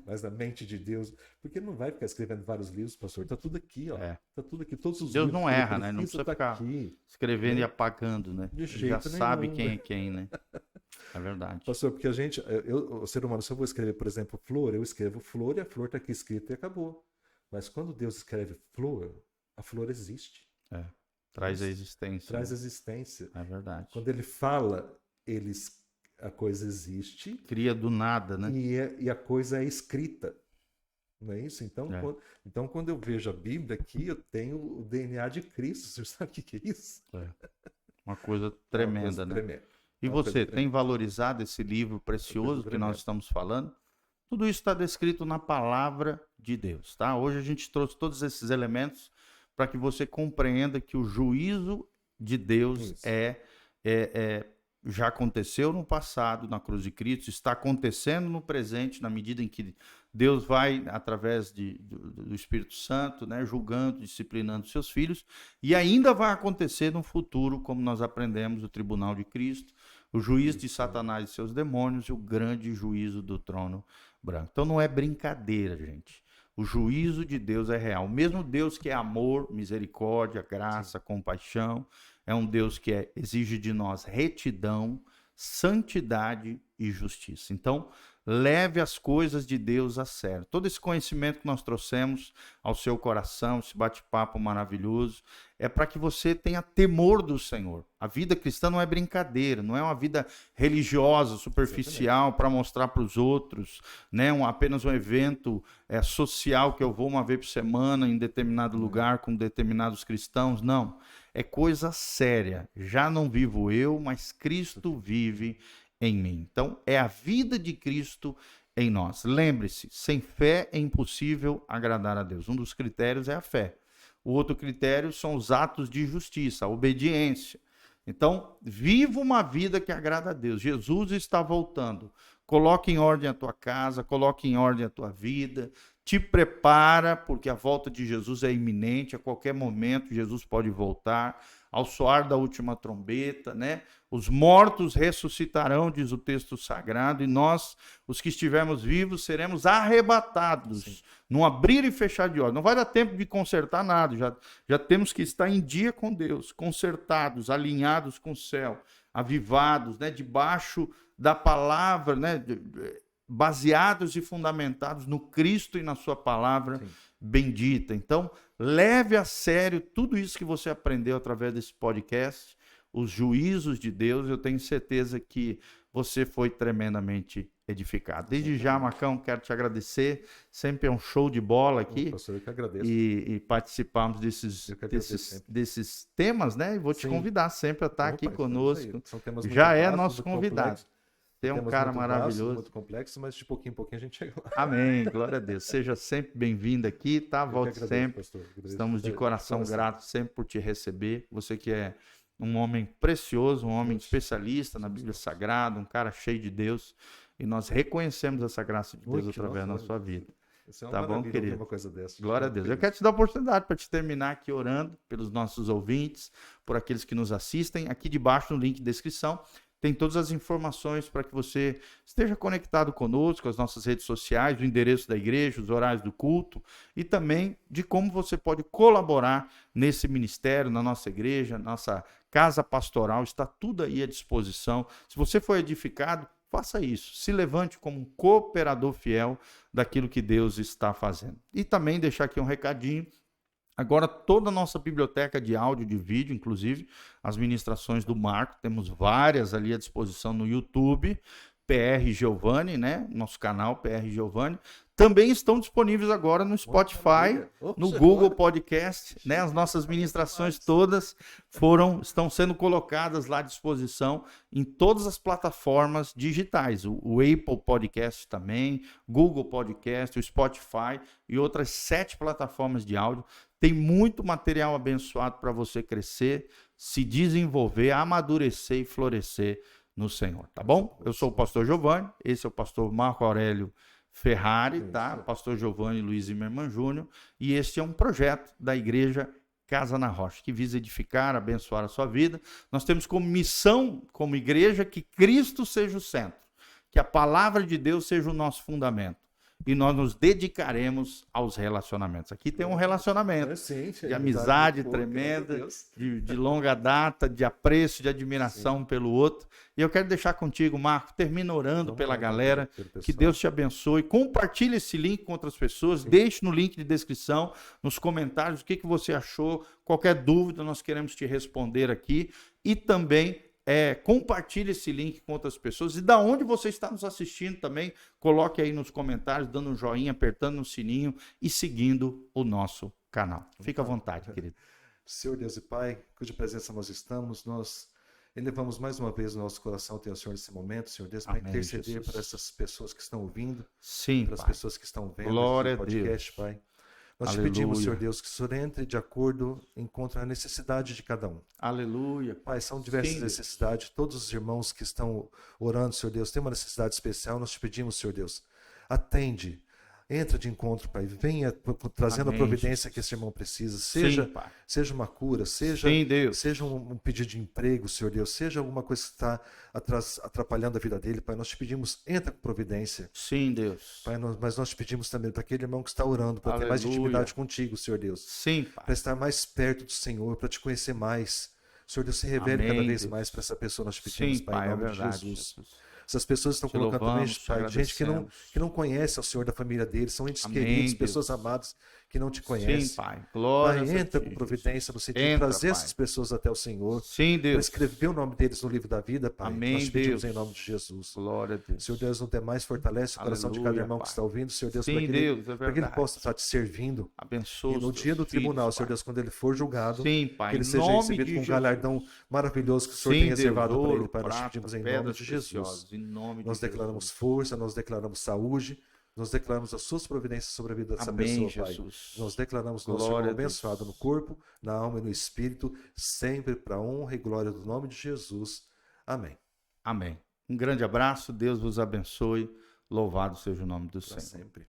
Mas na mente de Deus, porque não vai ficar escrevendo vários livros, pastor, tá tudo aqui, ó. Tá tudo aqui, todos os Deus livros. Deus não erra, né? Não precisa ficar aqui, escrevendo e apagando, né? De jeito já nenhum. sabe quem é quem, né? É verdade. Pastor, porque o ser humano, se eu vou escrever, por exemplo, flor, eu escrevo flor e a flor tá aqui escrita e acabou. Mas quando Deus escreve flor, a flor existe. Traz a existência. Traz a existência. É verdade. Quando ele fala, a coisa existe. Cria do nada, né? E a coisa é escrita. Não é isso? Então, quando eu vejo a Bíblia aqui, eu tenho o DNA de Cristo. Você sabe o que é isso? Uma coisa tremenda, né? Tremenda. E você tem valorizado esse livro precioso que nós estamos falando? Tudo isso está descrito na palavra de Deus, tá? Hoje a gente trouxe todos esses elementos para que você compreenda que o juízo de Deus já aconteceu no passado, na cruz de Cristo, está acontecendo no presente, na medida em que Deus vai, através do Espírito Santo, né, julgando, disciplinando seus filhos, e ainda vai acontecer no futuro, como nós aprendemos, o tribunal de Cristo, o juízo de Satanás e seus demônios e o grande juízo do trono branco. Então não é brincadeira, gente. O juízo de Deus é real. O mesmo Deus que é amor, misericórdia, graça, compaixão, é um Deus que exige de nós retidão, santidade e justiça. Então, leve as coisas de Deus a sério. Todo esse conhecimento que nós trouxemos ao seu coração, esse bate-papo maravilhoso, é para que você tenha temor do Senhor. A vida cristã não é brincadeira, não é uma vida religiosa, superficial, para mostrar para os outros, né? Apenas um evento social que eu vou uma vez por semana em determinado lugar com determinados cristãos. Não, é coisa séria. Já não vivo eu, mas Cristo vive em mim. Então, é a vida de Cristo em nós. Lembre-se, sem fé é impossível agradar a Deus. Um dos critérios é a fé. O outro critério são os atos de justiça, a obediência. Então, viva uma vida que agrada a Deus. Jesus está voltando. Coloque em ordem a tua casa, coloque em ordem a tua vida. Te prepara, porque a volta de Jesus é iminente. A qualquer momento, Jesus pode voltar. Ao soar da última trombeta, né? Os mortos ressuscitarão, diz o texto sagrado, e nós, os que estivermos vivos, seremos arrebatados, num abrir e fechar de olhos. Não vai dar tempo de consertar nada, já temos que estar em dia com Deus, consertados, alinhados com o céu, avivados, né? Debaixo da palavra, né? Baseados e fundamentados no Cristo e na sua palavra bendita. Então, leve a sério tudo isso que você aprendeu através desse podcast, os juízos de Deus. Eu tenho certeza que você foi tremendamente edificado. Desde já, Marcão, quero te agradecer. Sempre é um show de bola aqui. Pastor, eu que agradeço. E participarmos desses temas, né? E vou te convidar sempre a estar aqui conosco. Já é nosso convidado. Tem um cara maravilhoso. Muito complexo, mas de pouquinho em pouquinho a gente chega lá. Amém, glória a Deus. Seja sempre bem-vindo aqui, tá? Volte sempre. Pastor, estamos de coração gratos sempre por te receber. Você que é um homem precioso, um homem especialista na Bíblia Sagrada, um cara cheio de Deus. e nós reconhecemos essa graça de Deus Ui, que através da nossa, sua vida. Isso é uma Tá bom, maravilha ouvir querido? uma coisa dessa. Glória a Fico Deus. Eu feliz. quero te dar a oportunidade para te terminar aqui orando pelos nossos ouvintes, por aqueles que nos assistem. Aqui debaixo no link de descrição tem todas as informações para que você esteja conectado conosco, as nossas redes sociais, o endereço da igreja, os horários do culto e também de como você pode colaborar nesse ministério, na nossa igreja, nossa casa pastoral, está tudo aí à disposição. Se você foi edificado, faça isso. Se levante como um cooperador fiel daquilo que Deus está fazendo. E também deixar aqui um recadinho. Agora, toda a nossa biblioteca de áudio, de vídeo, inclusive as ministrações do Marco, temos várias ali à disposição no YouTube, PR Giovanni, né? Nosso canal PR Giovanni. Também estão disponíveis agora no Spotify, no Google Podcast, né? As nossas ministrações todas estão sendo colocadas lá à disposição em todas as plataformas digitais. O Apple Podcast também, Google Podcast, o Spotify e outras 7 plataformas de áudio. Tem muito material abençoado para você crescer, se desenvolver, amadurecer e florescer no Senhor, tá bom? Eu sou o pastor Giovanni, esse é o pastor Marco Aurélio Ferrari, tá? Pastor Giovanni Luiz Zimmermann Júnior, e este é um projeto da igreja Casa na Rocha, que visa edificar, abençoar a sua vida. Nós temos como missão, como igreja, que Cristo seja o centro, que a palavra de Deus seja o nosso fundamento. E nós nos dedicaremos aos relacionamentos. Aqui tem um relacionamento de amizade tremenda, de longa data, de apreço, de admiração pelo outro. E eu quero deixar contigo, Marco, termina orando pela galera, que Deus te abençoe. Compartilhe esse link com outras pessoas, deixe no link de descrição, nos comentários, o que você achou. Qualquer dúvida, nós queremos te responder aqui. E também compartilhe esse link com outras pessoas. E da onde você está nos assistindo também, coloque aí nos comentários, dando um joinha, apertando no sininho e seguindo o nosso canal. Fica à vontade, querido. Senhor Deus e Pai, cuja presença nós estamos, nós elevamos mais uma vez o nosso coração até o Senhor nesse momento, Senhor Deus, para interceder Jesus. para essas pessoas que estão ouvindo, Sim, para as Pai. pessoas que estão vendo Glória esse a podcast, Deus. Pai. Nós te Aleluia. pedimos, Senhor Deus, que o Senhor entre de acordo, encontre a necessidade de cada um. Aleluia. Pai, são diversas Sim, necessidades. Todos os irmãos que estão orando, Senhor Deus, têm uma necessidade especial. Nós te pedimos, Senhor Deus, atende, entra de encontro, Pai. Venha trazendo Amém, a providência Jesus. que esse irmão precisa. Sim, Pai. Seja uma cura, seja Sim, Deus. um pedido de emprego, Senhor Deus, seja alguma coisa que está atrapalhando a vida dele, Pai. Nós te pedimos, entra com providência. Sim, Deus. Pai, mas nós te pedimos também para aquele irmão que está orando, para ter mais Aleluia. intimidade contigo, Senhor Deus. Sim, Para Pai. estar mais perto do Senhor, para te conhecer mais. Senhor Deus, se revele Amém, cada vez Deus. mais para essa pessoa, nós te pedimos, Sim, Pai, Pai, em é nome verdade, de Jesus. Jesus. Essas pessoas estão Te colocando louvamos, também, te Pai, gente agradecemos. que não conhece ao Senhor da família deles, são entes Amém, queridos, Deus. pessoas amadas que não te conhecem. Sim, Pai. Glória Pai, a entra ti, com providência no sentido de Entra, trazer Pai. essas pessoas até o Senhor, Sim, para Deus. escrever o nome deles no livro da vida, Pai. Amém, Nós te pedimos Deus. em nome de Jesus. Glória a Deus. Senhor Deus, no demais, fortalece o coração de cada Aleluia, irmão Pai. que está ouvindo, Senhor Deus, Sim, para que, Deus, é para que ele verdade. possa estar te servindo. Abençoa E no os dia do teus tribunal, filhos, Senhor Pai. Deus, quando ele for julgado, Sim, Pai. que ele Em seja nome recebido de com um Jesus. galardão maravilhoso que o Senhor Sim, tem Deus, reservado para ouro, ele, Pai. Nós te prata, pedimos em nome pedras de Jesus. preciosas, em nome Nós de declaramos Jesus. força, nós declaramos saúde, nós declaramos as suas providências sobre a vida dessa Amém, pessoa, Pai. Jesus. Nós declaramos nosso Glória irmão a Deus. abençoado no corpo, na alma e no espírito, sempre para a honra e glória do nome de Jesus. Amém. Amém. Um grande abraço, Deus vos abençoe. Louvado seja o nome do Para Senhor. sempre.